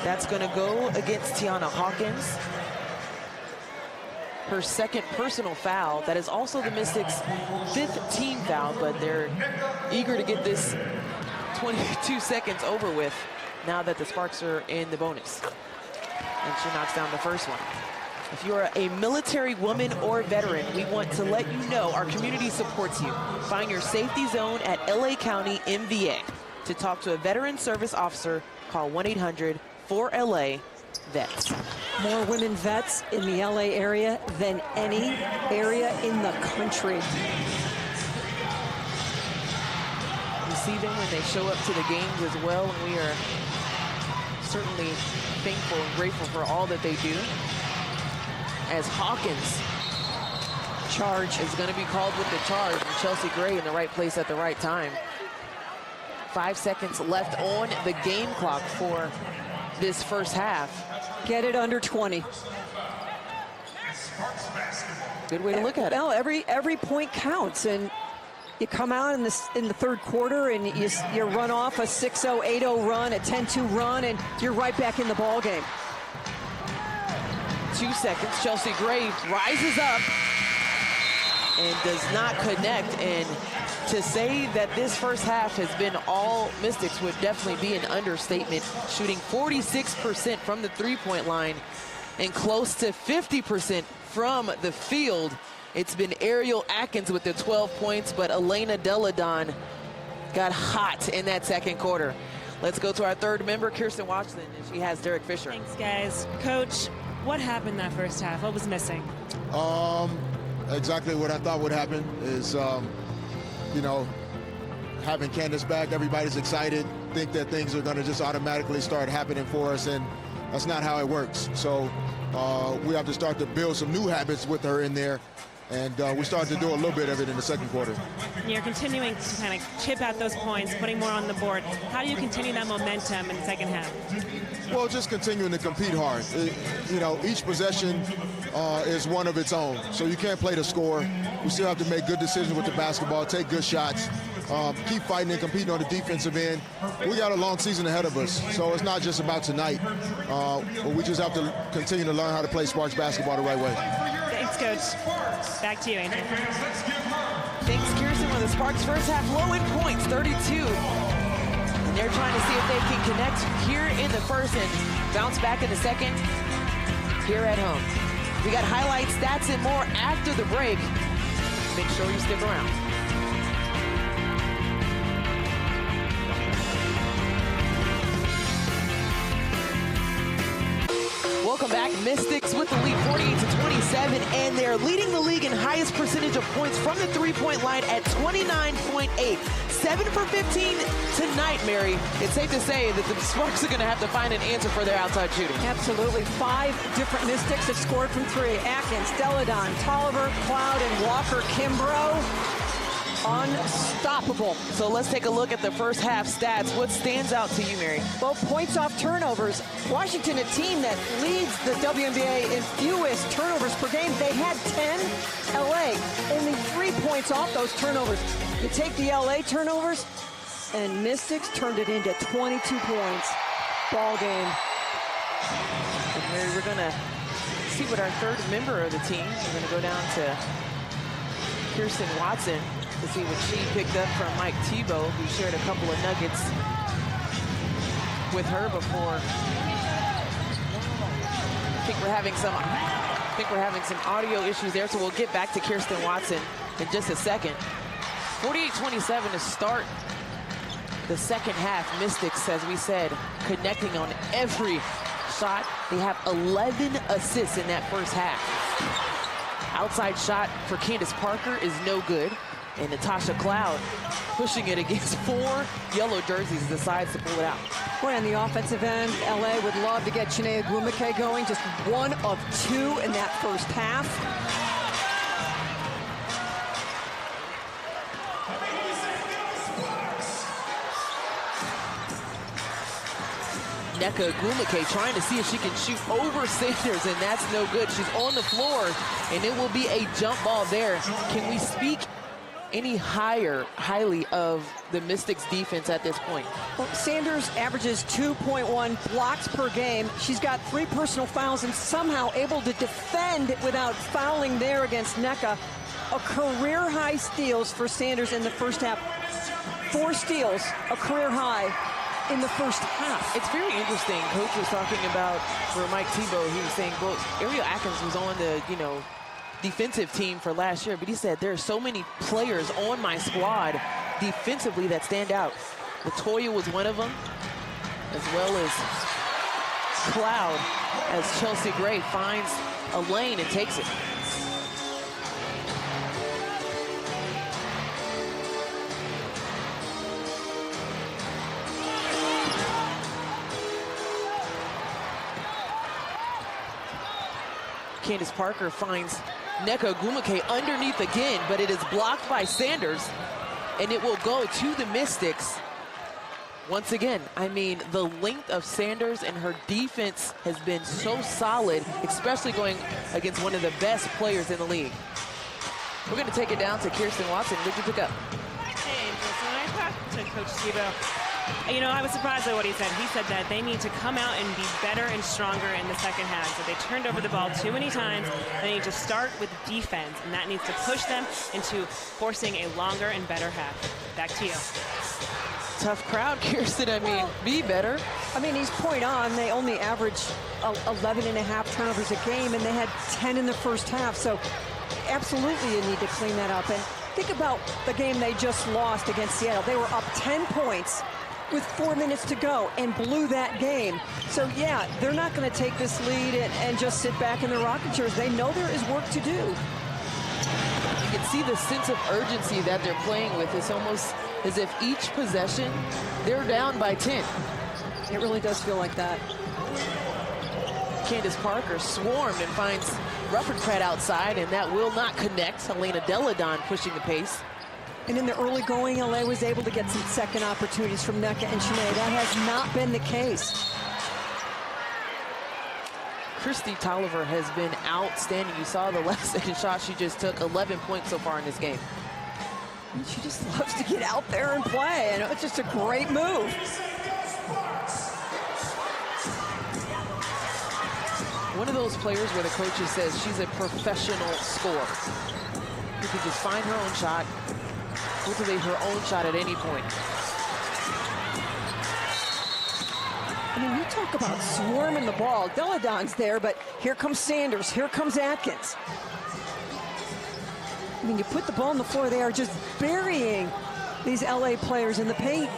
That's going to go against Tiana Hawkins. Her second personal foul. That is also the Mystics' 5th team foul, but they're eager to get this 22 seconds over with now that the Sparks are in the bonus. And she knocks down the first one. If you're a military woman or veteran, we want to let you know our community supports you. Find your safety zone at LA County MVA. To talk to a veteran service officer, call 1-800-4LA-VETS. More women vets in the LA area than any area in the country. You see them when they show up to the games as well, and we are certainly thankful and grateful for all that they do. As Hawkins charge is going to be called with the charge, and Chelsea Gray in the right place at the right time. 5 seconds left on the game clock for this first half. Get it under 20. Good way to look at it. No, every point counts, and You come out in the third quarter and you run off a 6-0, 8-0 run, a 10-2 run, and you're right back in the ball game. 2 seconds. Chelsea Gray rises up and does not connect. And to say that this first half has been all Mystics would definitely be an understatement. Shooting 46% from the three-point line and close to 50% from the field. It's been Ariel Atkins with the 12 points, but Elena Delle Donne got hot in that second quarter. Let's go to our third member, Kirsten Watson, and she has Derek Fisher. Thanks, guys. Coach, what happened that first half? What was missing? Exactly what I thought would happen is, you know, having Candace back, everybody's excited, think that things are going to just automatically start happening for us, and that's not how it works. So we have to start to build some new habits with her in there. And we started to do a little bit of it in the second quarter. You're continuing to kind of chip out those points, putting more on the board. How do you continue that momentum in the second half? Well, just continuing to compete hard. You know, each possession is one of its own. So you can't play the score. We still have to make good decisions with the basketball, take good shots, keep fighting and competing on the defensive end. We got a long season ahead of us, so it's not just about tonight. But we just have to continue to learn how to play Sparks basketball the right way. Thanks, Coach. Back to you, Adrian. Thanks, Kirsten, with the Sparks first half low in points, 32. And they're trying to see if they can connect here in the first and bounce back in the second here at home. We got highlights, stats, and more after the break. Make sure you stick around. Welcome back. Mystics with the lead 48-27, and they're leading the league in highest percentage of points from the three-point line at 29.8. 7 for 15 tonight, Mary. It's safe to say that the Sparks are going to have to find an answer for their outside shooting. Absolutely. 5 different Mystics have scored from 3. Atkins, Delle Donne, Tolliver, Cloud, and Walker Kimbrough. Unstoppable. So let's take a look at the first half stats. What stands out to you, Mary? Well, points off turnovers. Washington, a team that leads the WNBA in fewest turnovers per game. They had 10. LA, only 3 points off those turnovers. You take the LA turnovers, and Mystics turned it into 22 points. Ball game. And Mary, we're going to see what our third member of the team, we're going to go down to Kirsten Watson to see what she picked up from Mike Thibault, who shared a couple of nuggets with her before. I think we're having some audio issues there, so we'll get back to Kirsten Watson in just a second. 48-27 to start the second half. Mystics, as we said, connecting on every shot. They have 11 assists in that first half. Outside shot for Candace Parker is no good. And Natasha Cloud pushing it against 4 yellow jerseys, decides to pull it out. Boy, on the offensive end, LA would love to get Chiney Ogwumike going. Just 1 of 2 in that first half. Nneka Ogwumike trying to see if she can shoot over Sanders, and that's no good. She's on the floor, and it will be a jump ball there. Can we speak any highly of the Mystics defense at this point? Well, Sanders averages 2.1 blocks per game. She's got 3 personal fouls and somehow able to defend without fouling there against Nneka. A career high steals for Sanders in the first half. 4 steals, a career high in the first half. It's very interesting. Coach was talking about, for Mike Thibault, he was saying, well, Ariel Atkins was on the, defensive team for last year, but he said there are so many players on my squad defensively that stand out. Latoya was one of them, as well as Cloud, as Chelsea Gray finds a lane and takes it. Candace Parker finds Nneka Ogwumike underneath again, but it is blocked by Sanders, and it will go to the Mystics. Once again, I mean, the length of Sanders and her defense has been so solid, especially going against one of the best players in the league. We're going to take it down to Kirsten Watson. What did you pick up? back to Coach Tebow. You know, I was surprised by what he said. He said that they need to come out and be better and stronger in the second half. So they turned over the ball too many times. They need to start with defense, and that needs to push them into forcing a longer and better half. Back to you. Tough crowd, Kirsten. I mean, be better. I mean, he's point on. They only average 11.5 turnovers a game, and they had 10 in the first half. So absolutely you need to clean that up. And think about the game they just lost against Seattle. They were up 10 points with 4 minutes to go and blew that game. So yeah, they're not going to take this lead and just sit back in their rocking chairs. They know there is work to do. You can see the sense of urgency that they're playing with. It's almost as if each possession, they're down by 10. It really does feel like that. Candace Parker swarmed and finds Ruffin Pratt outside, and that will not connect. Elena Delle Donne pushing the pace. And in the early going, LA was able to get some second opportunities from Nneka and Chiney. That has not been the case. Kristi Toliver has been outstanding. You saw the last second shot she just took, 11 points so far in this game. And she just loves to get out there and play, and it's just a great move. One of those players where the coach says she's a professional scorer. Who can just find her own shot, cultivate her own shot at any point. I mean, you talk about swarming the ball. Delle Donne's there, but here comes Sanders, here comes Atkins. I mean, you put the ball on the floor, they are just burying these LA players in the paint.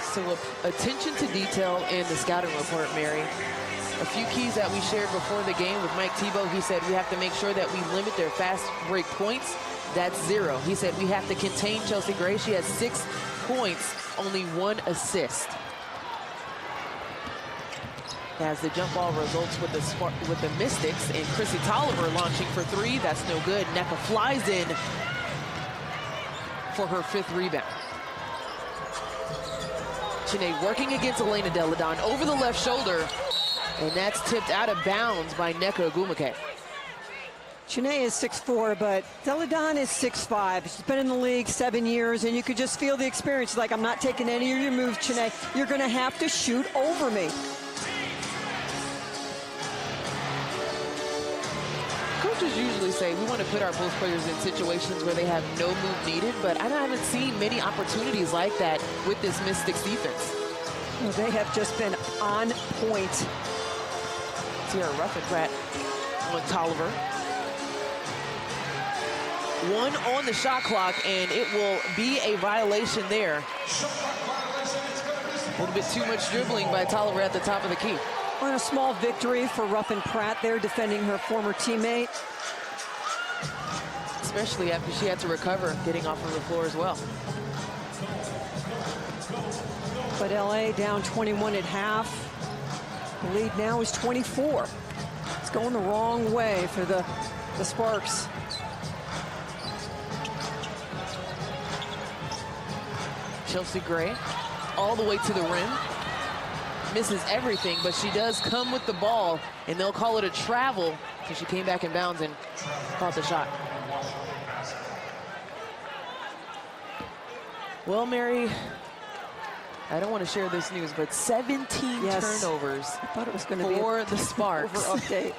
So attention to detail in the scouting report, Mary. A few keys that we shared before the game with Mike Tebow. He said we have to make sure that we limit their fast break points. That's 0. He said we have to contain Chelsea Gray. She has 6 points, only 1 assist. As the jump ball results with the Mystics, and Kristi Toliver launching for 3. That's no good. Nneka flies in for her 5th rebound. Chiney working against Elena Delle Donne over the left shoulder, and that's tipped out of bounds by Nneka Ogwumike. Chiney is 6'4", but Delle Donne is 6'5". She's been in the league 7 years, and you could just feel the experience. She's like, I'm not taking any of your moves, Chiney. You're going to have to shoot over me. Coaches usually say we want to put our post players in situations where they have no move needed, but I haven't seen many opportunities like that with this Mystics defense. Well, they have just been on point. Sierra Ruffin Pratt on Toliver. 1 on the shot clock, and it will be a violation there. A little bit too much dribbling by Toliver at the top of the key. On a small victory for Ruffin Pratt there, defending her former teammate. Especially after she had to recover, getting off of the floor as well. But LA down 21 at half. The lead now is 24. It's going the wrong way for the Sparks. Chelsea Gray all the way to the rim. Misses everything, but she does come with the ball, and they'll call it a travel. So she came back in bounds and caught the shot. Well, Mary, I don't want to share this news, but 17 turnovers I thought it was going to be for the Sparks. Over update.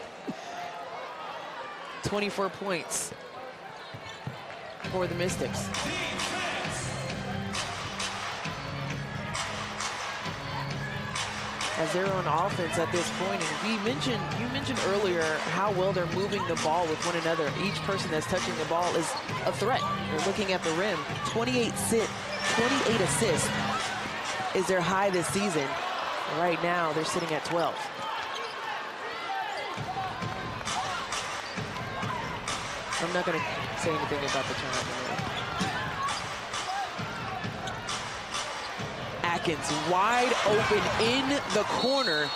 24 points for the Mystics. As they're on offense at this point, and you mentioned earlier how well they're moving the ball with one another. Each person that's touching the ball is a threat. They're looking at the rim. 28 assists is their high this season. Right now, they're sitting at 12. I'm not going to say anything about the turnover. Atkins wide open in the corner.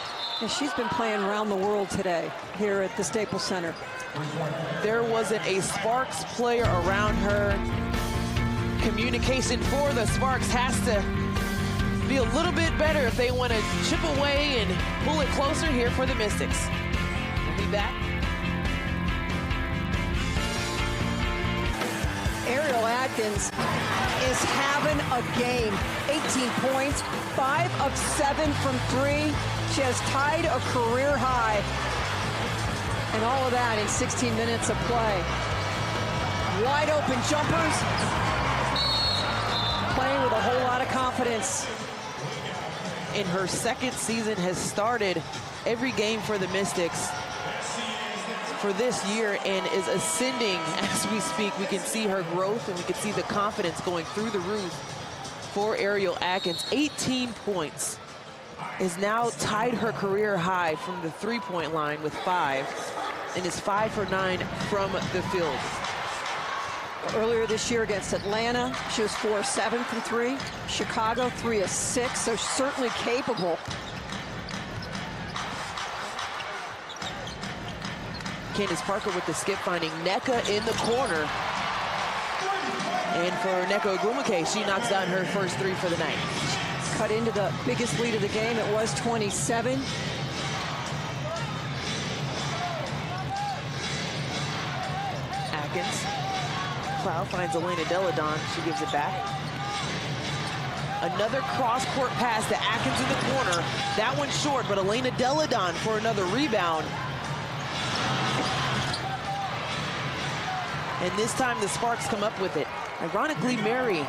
And she's been playing around the world today here at the Staples Center. There wasn't a Sparks player around her. Communication for the Sparks has to be a little bit better if they want to chip away and pull it closer here for the Mystics. We'll be back. Ariel Atkins Atkins is having a game. 18 points, 5 of 7 from 3. She has tied a career high. And all of that in 16 minutes of play. Wide open jumpers. Playing with a whole lot of confidence. And her second season has started every game for the Mystics for this year and is ascending as we speak. We can see her growth and we can see the confidence going through the roof for Ariel Atkins. 18 points is now tied her career high from the three-point line with 5 and is 5 for 9 from the field. Earlier this year against Atlanta, she was 4 of 7 from 3. Chicago, 3 of 6, so certainly capable. Candace Parker with the skip, finding Nneka in the corner. And for Nneka Ogwumike, she knocks down her first 3 for the night. Cut into the biggest lead of the game. It was 27. Atkins. Cloud finds Elena Deladon. She gives it back. Another cross-court pass to Atkins in the corner. That one's short, but Elena Deladon for another rebound. And this time the Sparks come up with it. Ironically, Mary,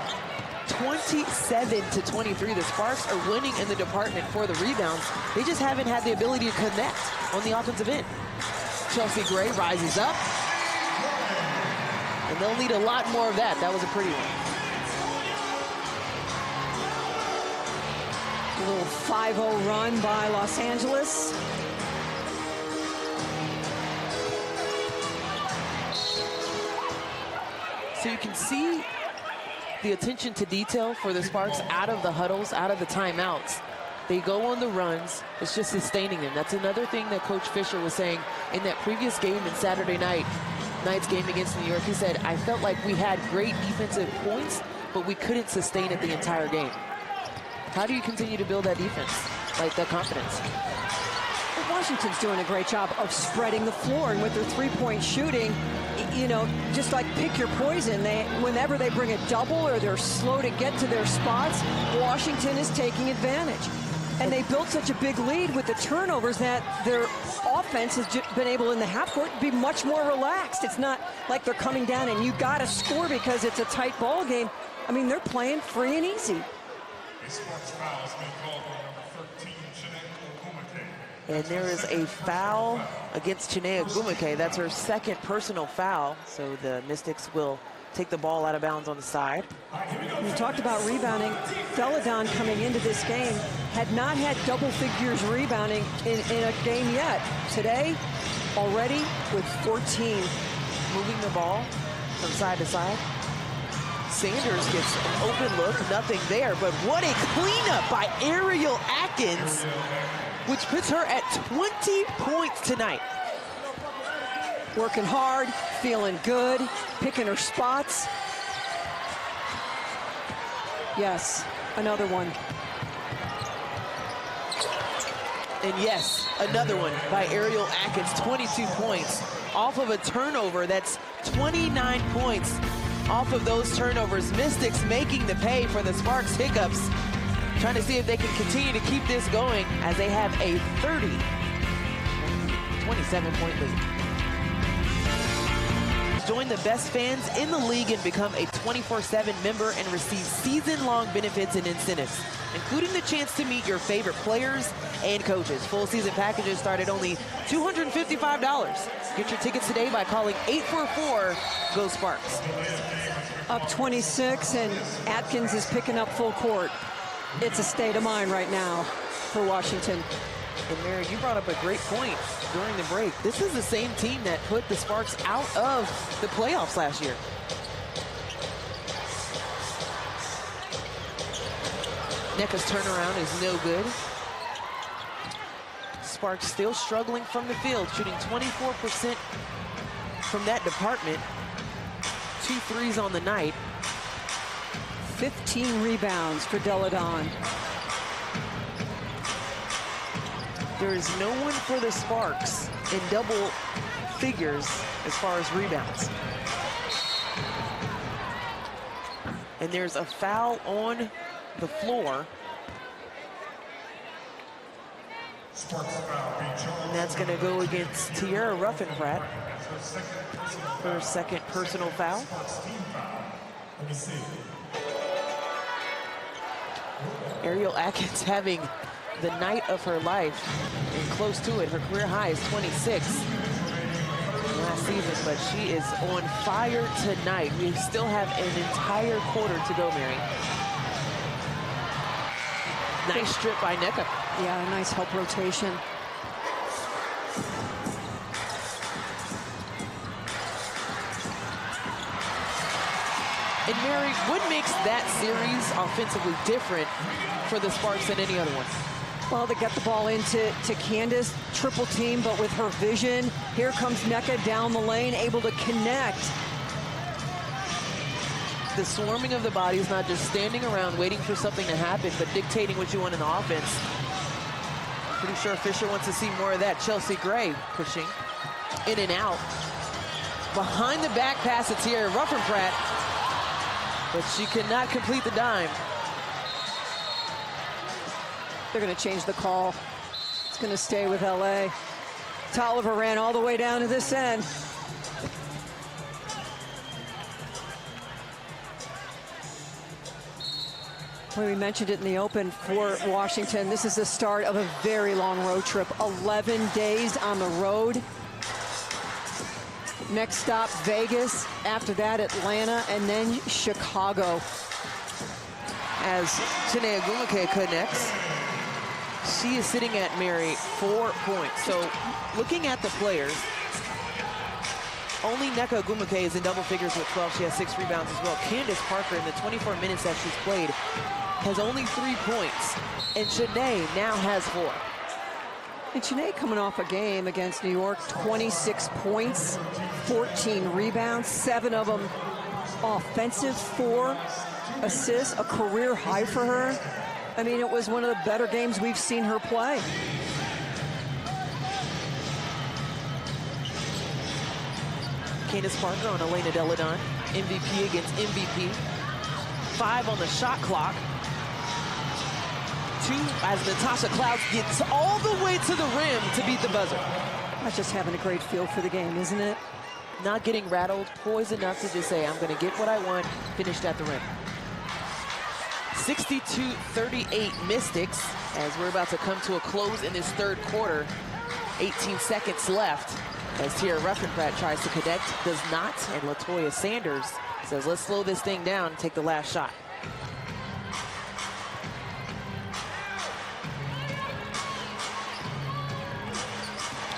27-23. The Sparks are winning in the department for the rebounds. They just haven't had the ability to connect on the offensive end. Chelsea Gray rises up. And they'll need a lot more of that. That was a pretty one. A little 5-0 run by Los Angeles. So you can see the attention to detail for the Sparks out of the huddles, out of the timeouts. They go on the runs. It's just sustaining them. That's another thing that Coach Fisher was saying in that previous game in Saturday night's game against New York. He said, I felt like we had great defensive points, but we couldn't sustain it the entire game. How do you continue to build that defense, like that confidence? Washington's doing a great job of spreading the floor, and with their three-point shooting, you know, just like pick your poison. Whenever they bring a double or they're slow to get to their spots, Washington is taking advantage. And they built such a big lead with the turnovers that their offense has been able in the half court to be much more relaxed. It's not like they're coming down and you got to score because it's a tight ball game. I mean, they're playing free and easy. And there is a foul against Chiney Ogwumike. That's her second personal foul. So the Mystics will take the ball out of bounds on the side. We talked about rebounding. Deladon coming into this game had not had double figures rebounding in a game yet. Today, already with 14. Moving the ball from side to side. Sanders gets an open look, nothing there, but what a cleanup by Ariel Atkins, which puts her at 20 points tonight. Working hard, feeling good, picking her spots. Yes, another one. And yes, another one by Ariel Atkins, 22 points off of a turnover. That's 29 points off of those turnovers. Mystics making the pay for the Sparks hiccups, trying to see if they can continue to keep this going as they have a 27-point lead. Join the best fans in the league and become a 24/7 member and receive season-long benefits and incentives, including the chance to meet your favorite players and coaches. Full season packages start at only $255. Get your tickets today by calling 844-GO-SPARKS. Up 26, and Atkins is picking up full court. It's a state of mind right now for Washington. And Mary, you brought up a great point during the break. This is the same team that put the Sparks out of the playoffs last year. Nneka's turnaround is no good. Sparks still struggling from the field, shooting 24% from that department. 2 threes on the night. 15 rebounds for Deladon. There is no one for the Sparks in double figures as far as rebounds. And there's a foul on the floor. And that's going to go against Tierra Ruffenpratt for her second personal foul. Ariel Atkins having the night of her life and close to it. Her career high is 26 last season, but she is on fire tonight. We still have an entire quarter to go, Mary. Nice strip by Nneka. Yeah, a nice help rotation. And Mary, what makes that series offensively different for the Sparks than any other one? Well, they get the ball into Candace, triple team, but with her vision, here comes Nneka down the lane, able to connect. The swarming of the bodies, not just standing around waiting for something to happen, but dictating what you want in the offense. Pretty sure Fisher wants to see more of that. Chelsea Gray pushing in and out. Behind the back pass to Tierra Ruffenpratt, but she could not complete the dime. They're going to change the call. It's going to stay with LA. Tolliver ran all the way down to this end. Well, we mentioned it in the open for Washington. This is the start of a very long road trip. 11 days on the road. Next stop, Vegas. After that, Atlanta, and then Chicago. As Chiney Ogwumike connects, she is sitting at, Mary, 4 points. So looking at the players, only Nneka Ogwumike is in double figures with 12. She has 6 rebounds as well. Candace Parker, in the 24 minutes that she's played, has only 3 points. And Chiney now has 4. And Chiney coming off a game against New York, 26 points, 14 rebounds, 7 of them offensive, 4 assists, a career high for her. I mean, it was one of the better games we've seen her play. Candace Parker on Elena Delle Donne, MVP against MVP. 5 on the shot clock. 2 as Natasha Clouds gets all the way to the rim to beat the buzzer. That's just having a great feel for the game, isn't it? Not getting rattled, poised enough to just say, I'm going to get what I want, finished at the rim. 62-38 Mystics, as we're about to come to a close in this third quarter. 18 seconds left as Tierra Ruffenpratt tries to connect, does not, and Latoya Sanders says, let's slow this thing down and take the last shot.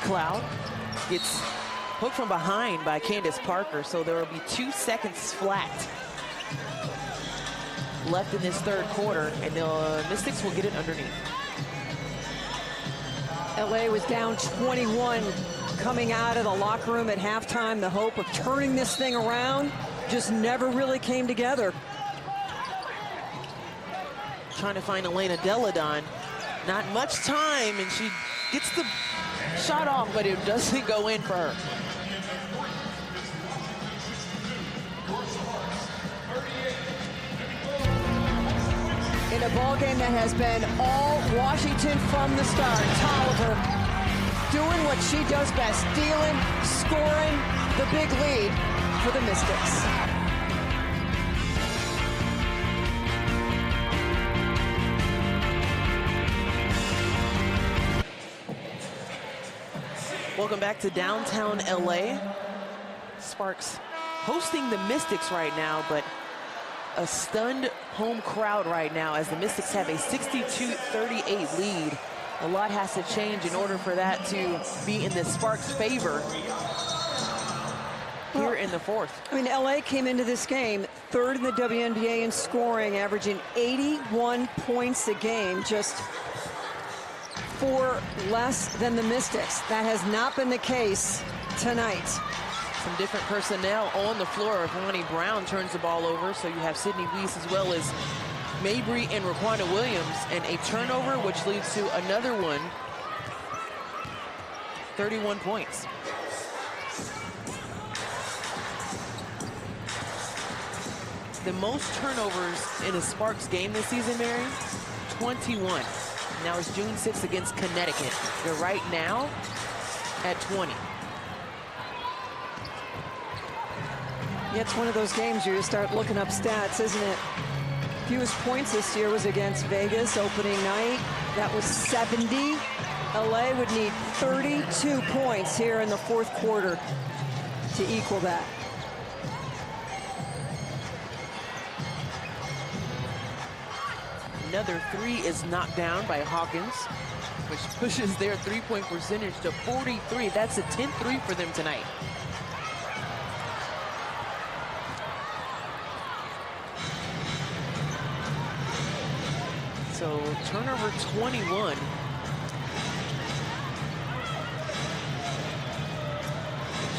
Cloud gets hooked from behind by Candace Parker, so there will be 2 seconds flat left in this third quarter, and the Mystics will get it underneath. LA was down 21 coming out of the locker room at halftime. The hope of turning this thing around just never really came together. Trying to find Elena Delle Donne. Not much time, and she gets the shot off, but it doesn't go in for her. In a ball game that has been all Washington from the start, Tolliver doing what she does best, stealing, scoring the big lead for the Mystics. Welcome back to downtown LA. Sparks hosting the Mystics right now, but a stunned home crowd right now as the Mystics have a 62-38 lead. A lot has to change in order for that to be in the Sparks' favor here in the fourth. I mean, LA came into this game third in the WNBA in scoring, averaging 81 points a game, just 4 less than the Mystics. That has not been the case tonight. Some different personnel on the floor. Ronnie Brown turns the ball over, so you have Sydney Weiss as well as Mabry and Raquanda Williams, and a turnover which leads to another one. 31 points. The most turnovers in a Sparks game this season, Mary, 21. Now it's June 6th against Connecticut. They're right now at 20. Yeah, it's one of those games where you start looking up stats, isn't it? Fewest points this year was against Vegas opening night. That was 70. LA would need 32 points here in the fourth quarter to equal that. Another three is knocked down by Hawkins, which pushes their three-point percentage to 43. That's a 10-3 for them tonight. So turnover 21.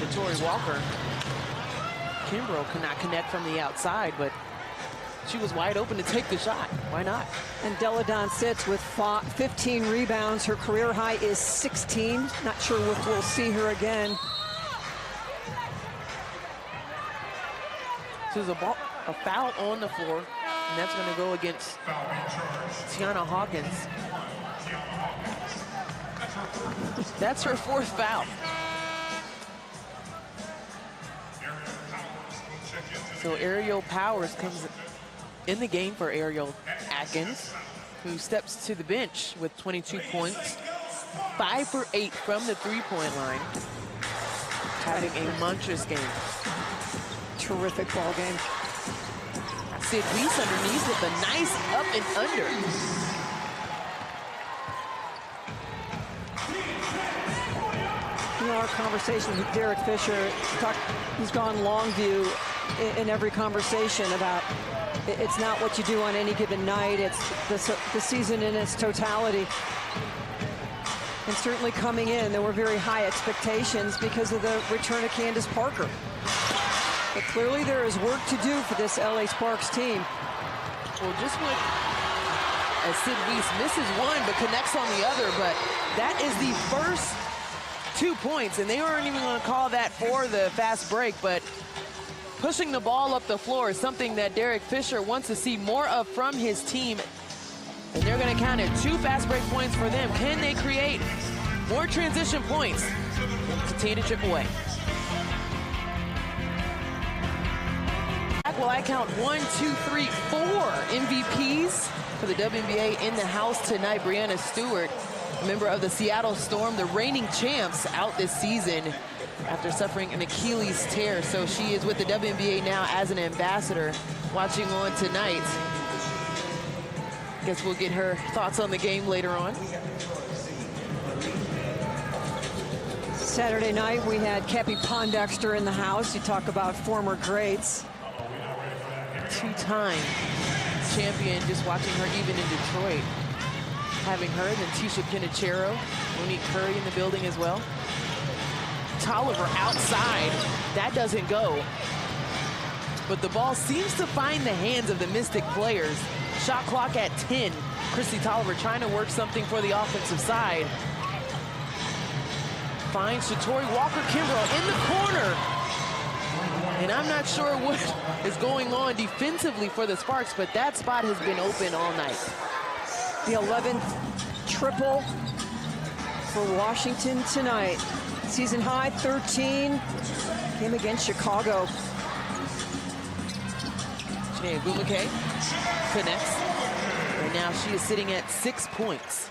Shatori Walker. Kimbrough could not connect from the outside, but she was wide open to take the shot. Why not? And Deladon sits with 15 rebounds. Her career high is 16. Not sure if we'll see her again. So there's a foul on the floor, and that's going to go against Tiana Hawkins. That's her fourth foul. So Ariel Powers comes in the game for Ariel Atkins, who steps to the bench with 22 points, 5 for 8 from the three-point line, having a monstrous game. Terrific ball game. Sid Weiss underneath with a nice up and under. You know, our conversation with Derek Fisher, he's gone long view in every conversation about it's not what you do on any given night, it's the season in its totality. And certainly coming in, there were very high expectations because of the return of Candace Parker. But clearly there is work to do for this LA Sparks team. Well, just when Sid Weiss misses one but connects on the other, but that is the first 2 points, and they weren't even going to call that for the fast break, but pushing the ball up the floor is something that Derek Fisher wants to see more of from his team, and they're going to count it 2 fast break points for them. Can they create more transition points and continue to chip away? Well, I count 1, 2, 3, 4 MVPs for the WNBA in the house tonight. Breanna Stewart, a member of the Seattle Storm, the reigning champs, out this season after suffering an Achilles tear. So she is with the WNBA now as an ambassador, watching on tonight. Guess we'll get her thoughts on the game later on. Saturday night, we had Cappie Pondexter in the house. You talk about former greats. 2-time champion, just watching her even in Detroit. Having her, then Tisha Pinachero, Monique Curry in the building as well. Tolliver outside, that doesn't go. But the ball seems to find the hands of the Mystic players. Shot clock at 10. Christy Tolliver trying to work something for the offensive side. Finds Shatori Walker Kimbrough in the corner. And I'm not sure what is going on defensively for the Sparks, but that spot has been open all night. The 11th triple for Washington tonight. Season high 13, came against Chicago. Chiney Ogwumike connects, and now she is sitting at 6 points.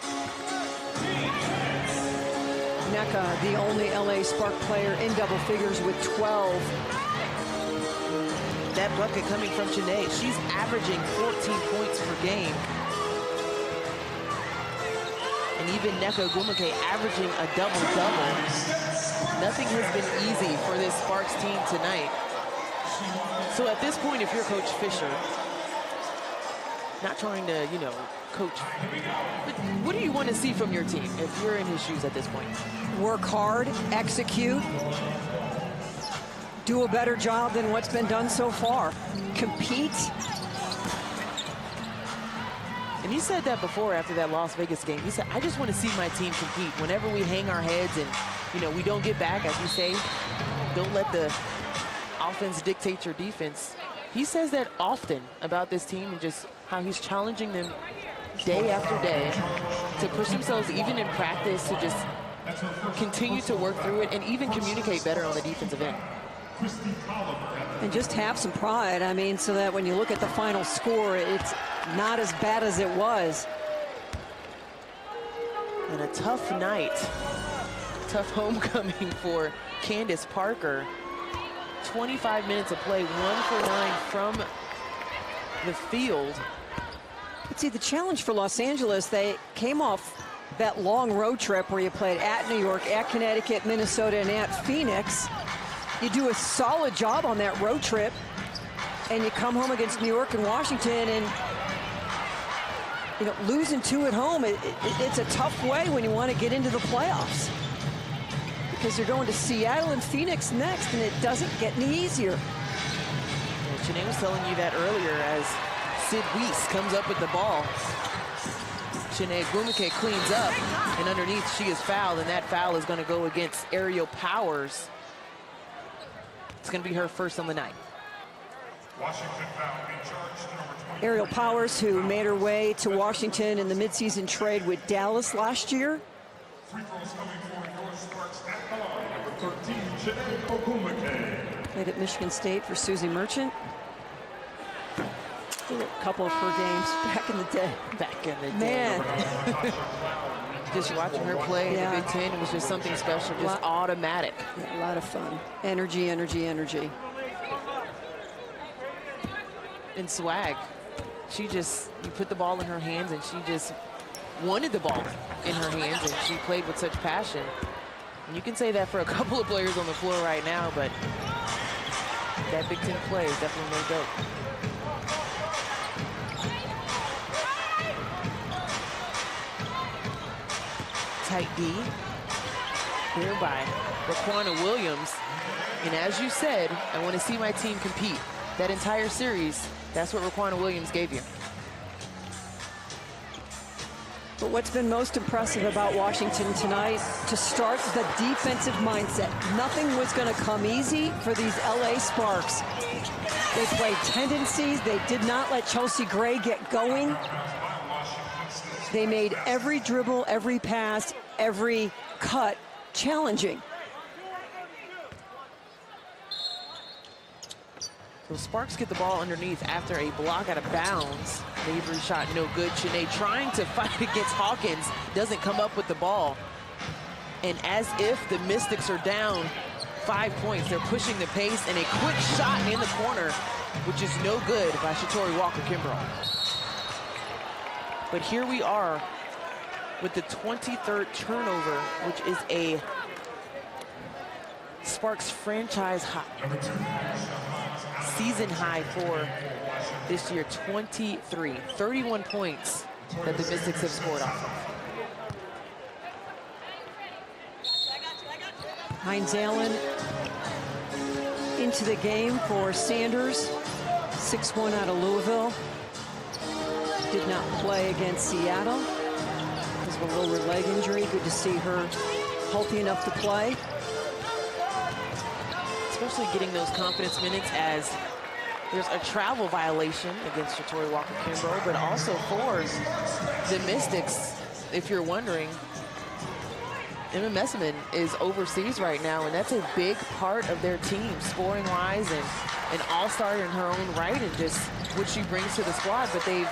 Nneka, the only LA Spark player in double figures with 12. That bucket coming from Chiney, she's averaging 14 points per game. And even Nneka Ogwumike averaging a double-double. Nothing has been easy for this Sparks team tonight. So at this point, if you're Coach Fisher, not trying to, you know, coach, but what do you want to see from your team if you're in his shoes at this point? Work hard, execute, do a better job than what's been done so far. Compete. And he said that before after that Las Vegas game. He said, I just want to see my team compete. Whenever we hang our heads and, you know, we don't get back, as you say, don't let the offense dictate your defense. He says that often about this team and just how he's challenging them day after day to push themselves even in practice, to just continue to work through it and even communicate better on the defensive end. And just have some pride, I mean, so that when you look at the final score, it's not as bad as it was. And a tough night, tough homecoming for Candace Parker. 25 minutes of play, 1 for 9 from the field. But see, the challenge for Los Angeles, they came off that long road trip where you played at New York, at Connecticut, Minnesota, and at Phoenix. You do a solid job on that road trip, and you come home against New York and Washington, and you know, losing 2 at home, it's a tough way when you want to get into the playoffs, because you're going to Seattle and Phoenix next, and it doesn't get any easier. And Chiney was telling you that earlier as Sid Weiss comes up with the ball. Chiney Ogwumike cleans up, and underneath she is fouled, and that foul is going to go against Aerial Powers. It's going to be her first on the night. Aerial Powers, who made her way to Washington in the midseason trade with Dallas last year. Played at Michigan State for Susie Merchant. Did a couple of her games back in the day. Back in the day. Man. Just watching her play in the Big Ten, it was just something special, just automatic. Yeah, a lot of fun. Energy, energy, energy. And swag. She just, you put the ball in her hands and she just wanted the ball in her hands, and she played with such passion. And you can say that for a couple of players on the floor right now, but that Big Ten play is definitely no joke. Tight D here by Raquana Williams. And as you said, I want to see my team compete. That entire series, that's what Raquana Williams gave you. But what's been most impressive about Washington tonight, to start the defensive mindset. Nothing was going to come easy for these LA Sparks. They played tendencies. They did not let Chelsea Gray get going. They made every dribble, every pass, every cut challenging. So Sparks get the ball underneath after a block out of bounds. Lavery shot no good. Chiney trying to fight against Hawkins, doesn't come up with the ball. And as if the Mystics are down 5 points, they're pushing the pace, and a quick shot in the corner, which is no good by Shatori Walker-Kimbrough. But here we are with the 23rd turnover, which is a Sparks franchise high, season high for this year, 23. 31 points that the Mystics have scored off of. Hines Allen into the game for Sanders, 6'1" out of Louisville. Did not play against Seattle because of a lower leg injury. Good to see her healthy enough to play. Especially getting those confidence minutes as there's a travel violation against Shatori Walker-Kimbrough, but also for the Mystics, if you're wondering, Emma Messiman is overseas right now, and that's a big part of their team, scoring-wise, and an all-star in her own right, and just what she brings to the squad, but they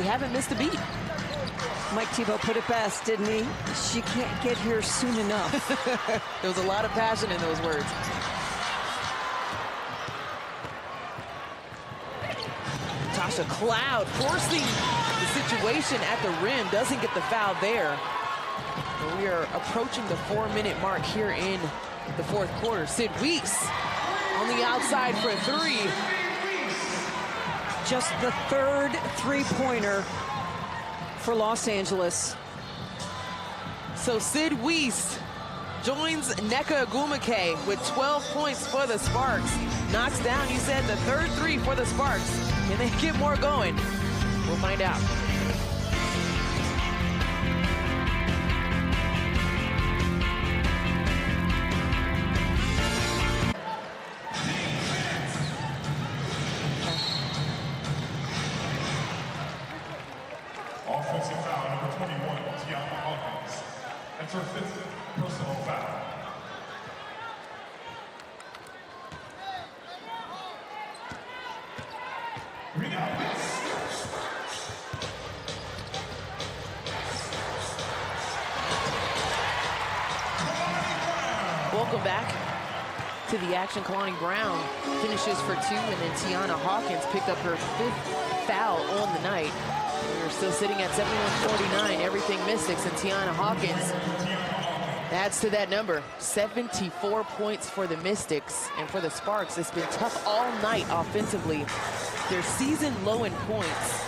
haven't missed a beat. Mike Thibault put it best, didn't he? She can't get here soon enough. There was a lot of passion in those words. Tasha Cloud forcing the situation at the rim, doesn't get the foul there. And we are approaching the 4-minute mark here in the fourth quarter. Sid Weiss on the outside for a three. Just the third three-pointer for Los Angeles. So Sid Weiss joins Nneka Ogwumike with 12 points for the Sparks. Knocks down, you said, the third three for the Sparks. Can they get more going? We'll find out. That's her 5th personal foul. Welcome back to the action. Kalani Brown finishes for 2, and then Tiana Hawkins picked up her 5th foul on the night. We're still sitting at 71-49, everything Mystics, and Tiana Hawkins adds to that number. 74 points for the Mystics, and for the Sparks, it's been tough all night offensively. Their season low in points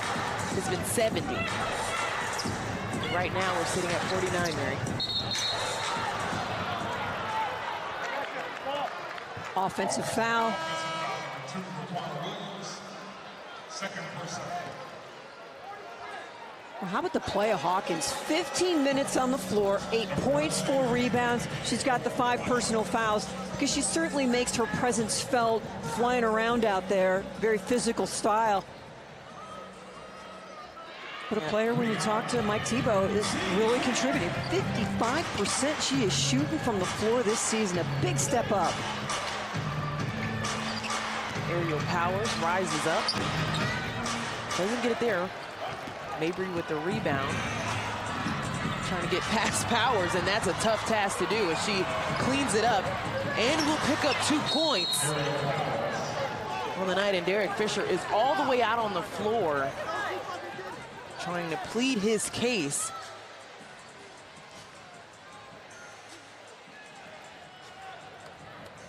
has been 70. And right now, we're sitting at 49, Mary. Offensive foul. Second personal. Well, how about the play of Hawkins? 15 minutes on the floor, 8 points, 4 rebounds. She's got the 5 personal fouls because she certainly makes her presence felt flying around out there. Very physical style. But a player, when you talk to Mike Thibault, is really contributing. 55% she is shooting from the floor this season. A big step up. Aerial Powers rises up. Doesn't get it there. Mabry with the rebound. Trying to get past Powers, and that's a tough task to do as she cleans it up and will pick up 2 points on the night. And Derek Fisher is all the way out on the floor trying to plead his case.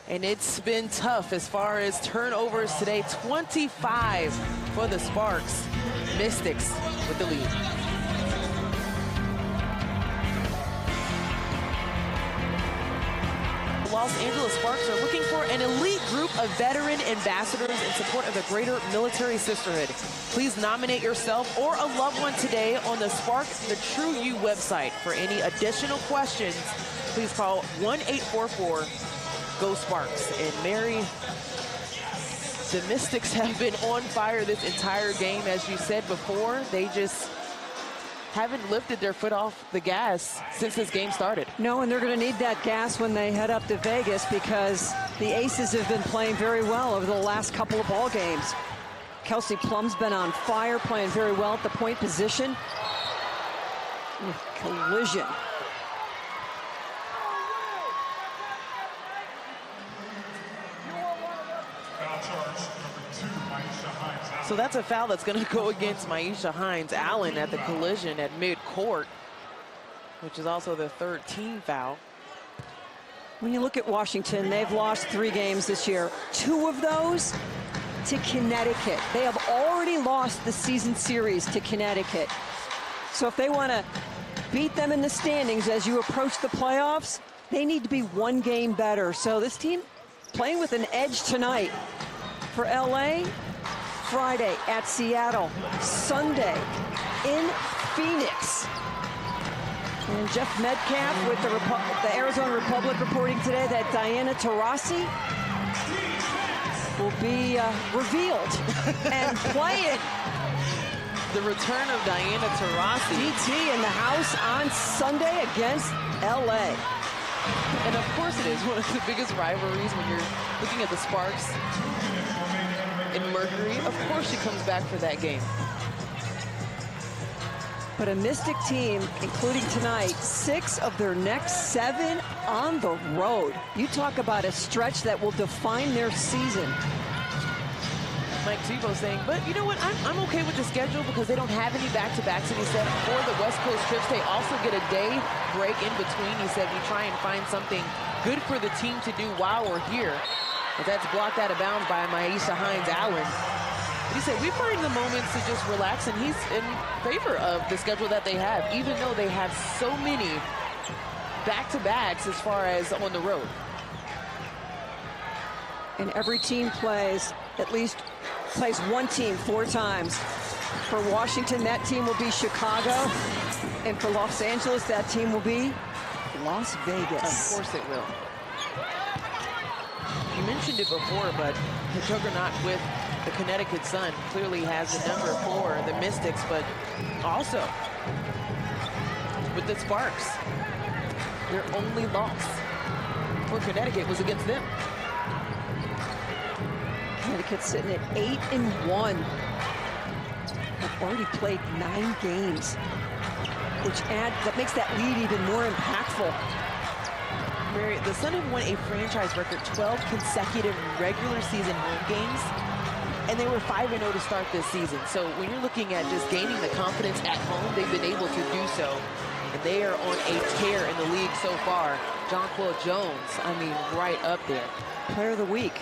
And it's been tough as far as turnovers today. 25 for the Sparks. Mystics with the lead. The Los Angeles Sparks are looking for an elite group of veteran ambassadors in support of the greater military sisterhood. Please nominate yourself or a loved one today on the Spark the True You website. For any additional questions, please call 1-844-GO SPARKS. And Mary, the Mystics have been on fire this entire game. As you said before, they just haven't lifted their foot off the gas since this game started. No, and they're going to need that gas when they head up to Vegas because the Aces have been playing very well over the last couple of ball games. Kelsey Plum's been on fire, playing very well at the point position. Collision. So that's a foul that's going to go against Myisha Hines-Allen at the collision at midcourt, which is also the 3rd team foul. When you look at Washington, they've lost 3 games this year. 2 of those to Connecticut. They have already lost the season series to Connecticut. So if they want to beat them in the standings as you approach the playoffs, they need to be 1 game better. So this team playing with an edge tonight. For LA, Friday at Seattle, Sunday in Phoenix. And Jeff Metcalf with the Arizona Republic reporting today that Diana Taurasi will be revealed and playing. The return of Diana Taurasi. DT in the house on Sunday against LA. And of course it is one of the biggest rivalries when you're looking at the Sparks and Mercury. Of course she comes back for that game. But a Mystic team, including tonight, 6 of their next 7 on the road. You talk about a stretch that will define their season. Mike Thibault saying, but you know what, I'm okay with the schedule because they don't have any back-to-backs. And he said for the West Coast trips, they also get a day break in between. He said we try and find something good for the team to do while we're here. But that's blocked out of bounds by Myisha Hines-Allen. He said we find the moments to just relax, and he's in favor of the schedule that they have, even though they have so many back-to-backs as far as on the road. And every team plays 1 team 4 times. For Washington, that team will be Chicago. And for Los Angeles, that team will be Las Vegas. Of course it will. You mentioned it before, but the juggernaut with the Connecticut Sun clearly has the number for the Mystics, but also with the Sparks. Their only loss for Connecticut was against them. Connecticut's sitting at 8-1. They've already played 9 games, which that makes that lead even more impactful. Mary, the Sun have won a franchise record 12 consecutive regular season home games, and they were 5-0 to start this season. So when you're looking at just gaining the confidence at home, they've been able to do so. And they are on a tear in the league so far. Jonquel Jones, I mean, right up there. Player of the week.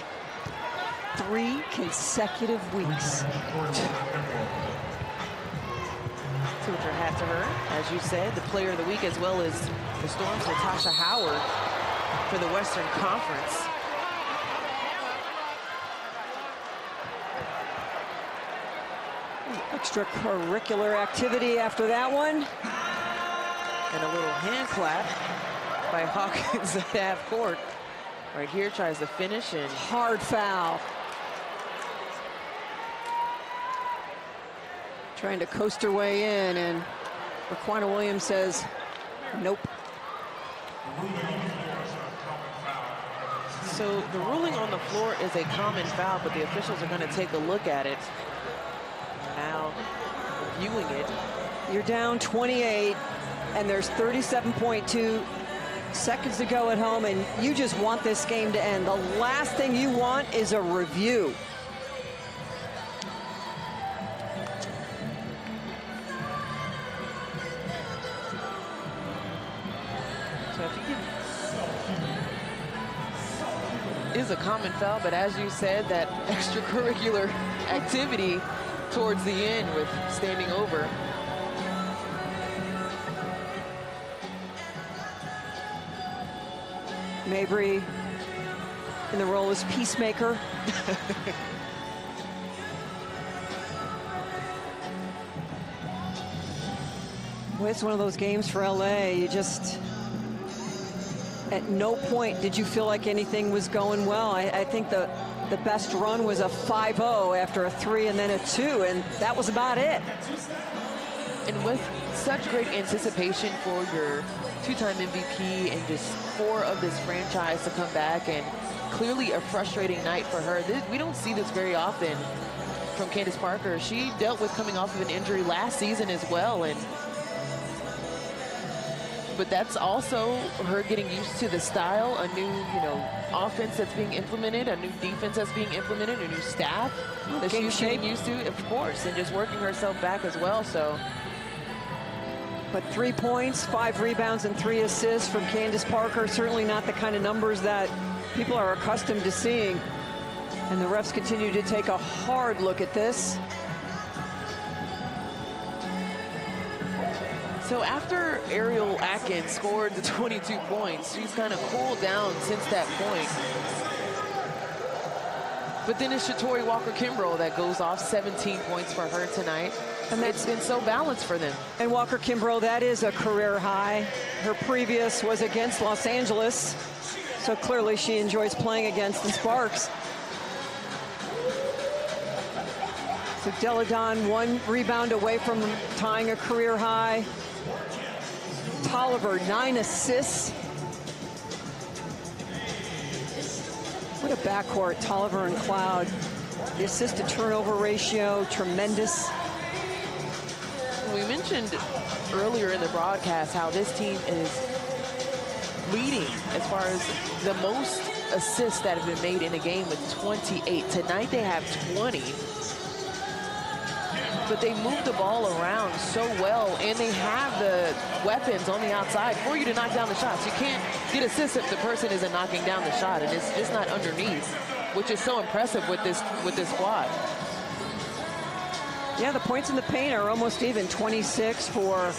3 consecutive weeks. Tip your hat to her, as you said, the player of the week, as well as the Storm's Natasha Howard for the Western Conference. Extracurricular activity after that one. And a little hand clap by Hawkins at half court. Right here, tries to finish, and hard foul. Trying to coast her way in, and Raquana Williams says, nope. So the ruling on the floor is a common foul, but the officials are going to take a look at it. Now viewing it. You're down 28, and there's 37.2 seconds to go at home, and you just want this game to end. The last thing you want is a review. Is a common foul, but as you said, that extracurricular activity towards the end with standing over. Mabry in the role as peacemaker. Boy, it's one of those games for LA. You just, at no point did you feel like anything was going well. I think the best run was a 5-0 after a 3 and then a 2, and that was about it. And with such great anticipation for your 2-time MVP and just 4 of this franchise to come back, and clearly a frustrating night for her. We don't see this very often from Candace Parker. She dealt with coming off of an injury last season as well, but that's also her getting used to the style, a new, offense that's being implemented, a new defense that's being implemented, a new staff that she's getting used to, of course, and just working herself back as well. So, but 3 points, 5 rebounds, and 3 assists from Candace Parker. Certainly not the kind of numbers that people are accustomed to seeing. And the refs continue to take a hard look at this. So after Ariel Atkins scored the 22 points, she's kind of cooled down since that point. But then it's Shatori Walker-Kimbrough that goes off 17 points for her tonight. And it's been so balanced for them. And Walker-Kimbrough, that is a career high. Her previous was against Los Angeles. So clearly she enjoys playing against the Sparks. So Delle Donne 1 rebound away from tying a career high. Tolliver 9 assists. What a backcourt, Tolliver and Cloud. The assist to turnover ratio, tremendous. We mentioned earlier in the broadcast how this team is leading as far as the most assists that have been made in a game with 28. Tonight they have 20. But they move the ball around so well, and they have the weapons on the outside for you to knock down the shots. You can't get assists if the person isn't knocking down the shot, and it's just not underneath, which is so impressive with this squad. Yeah, the points in the paint are almost even. 26 for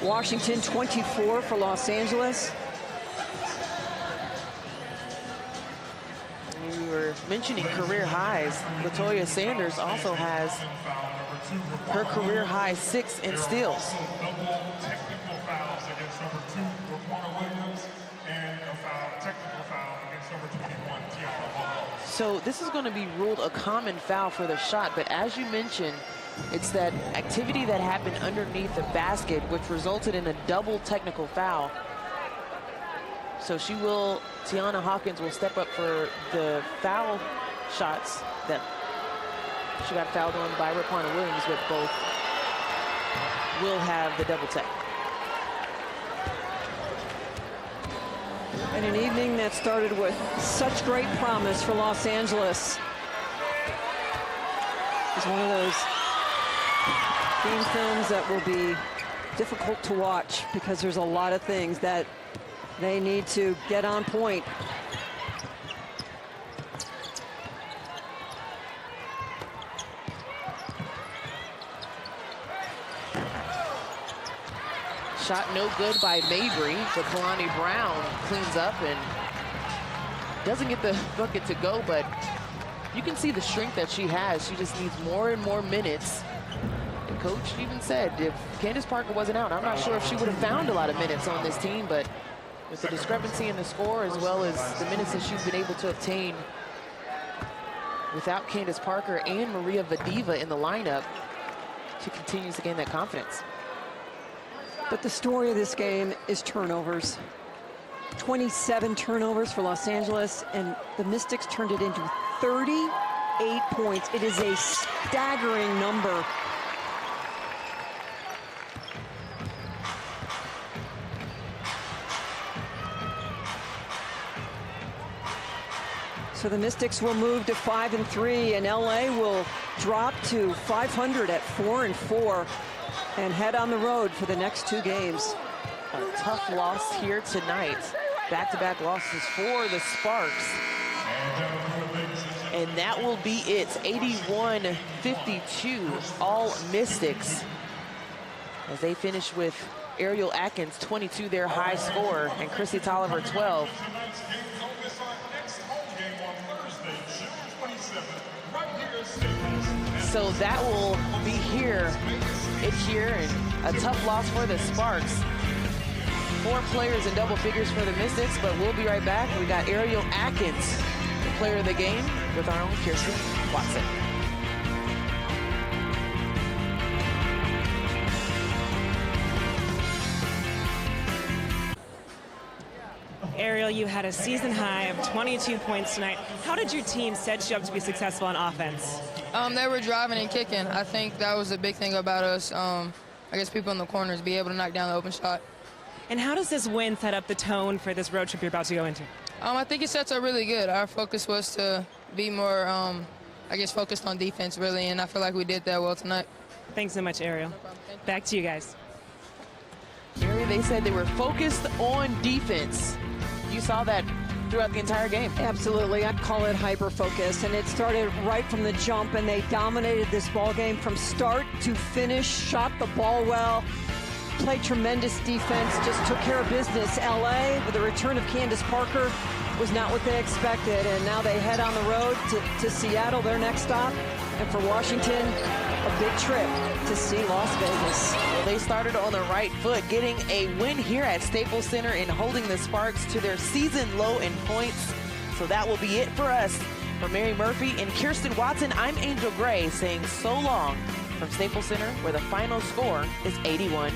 Washington, 24 for Los Angeles. We were mentioning career highs. LaToya Sanders also has her career high 6 in steals. Double technical fouls against number 2, Raquana Williams, and a technical foul against number 21, Tiana Hall. So this is going to be ruled a common foul for the shot, but as you mentioned, it's that activity that happened underneath the basket which resulted in a double technical foul. So Tiana Hawkins will step up for the foul shots that she got fouled on by Raquana Williams, but both will have the double tech. And an evening that started with such great promise for Los Angeles. It's one of those game films that will be difficult to watch because there's a lot of things that they need to get on point. Shot no good by Mabry, but Kalani Brown cleans up and doesn't get the bucket to go, but you can see the strength that she has. She just needs more and more minutes. And Coach even said if Candace Parker wasn't out, I'm not sure if she would have found a lot of minutes on this team, but with the discrepancy in the score as well as the minutes that she's been able to obtain without Candace Parker and Maria Vadiva in the lineup, she continues to gain that confidence. But the story of this game is turnovers. 27 turnovers for Los Angeles, and the Mystics turned it into 38 points. It is a staggering number. So the Mystics will move to 5-3, and LA will drop to 500 at 4-4. And head on the road for the next 2 games. A tough loss here tonight. Back-to-back losses for the Sparks. And that will be it. 81-52, all Mystics. As they finish with Ariel Atkins, 22, their high score, and Chrissy Tolliver, 12. So that will be here, and a tough loss for the Sparks. 4 players in double figures for the Mystics, but we'll be right back. We got Ariel Atkins, the player of the game, with our own Kirsten Watson. Ariel, you had a season high of 22 points tonight. How did your team set you up to be successful on offense? They were driving and kicking. I think that was the big thing about us. I guess people in the corners be able to knock down the open shot. And how does this win set up the tone for this road trip you're about to go into? I think it sets up really good. Our focus was to be more, I guess, focused on defense, really, and I feel like we did that well tonight. Thanks so much, Ariel. Back to you guys. Mary, they said they were focused on defense. You saw that throughout the entire game. Absolutely, I'd call it hyper-focus, and it started right from the jump, and they dominated this ball game from start to finish, shot the ball well, played tremendous defense, just took care of business. LA, with the return of Candace Parker, was not what they expected, and now they head on the road to Seattle, their next stop, and for Washington, a big trip to see Las Vegas. Well, they started on the right foot, getting a win here at Staples Center and holding the Sparks to their season low in points. So that will be it for us. For Mary Murphy and Kirsten Watson, I'm Angel Gray saying so long from Staples Center, where the final score is 81-52.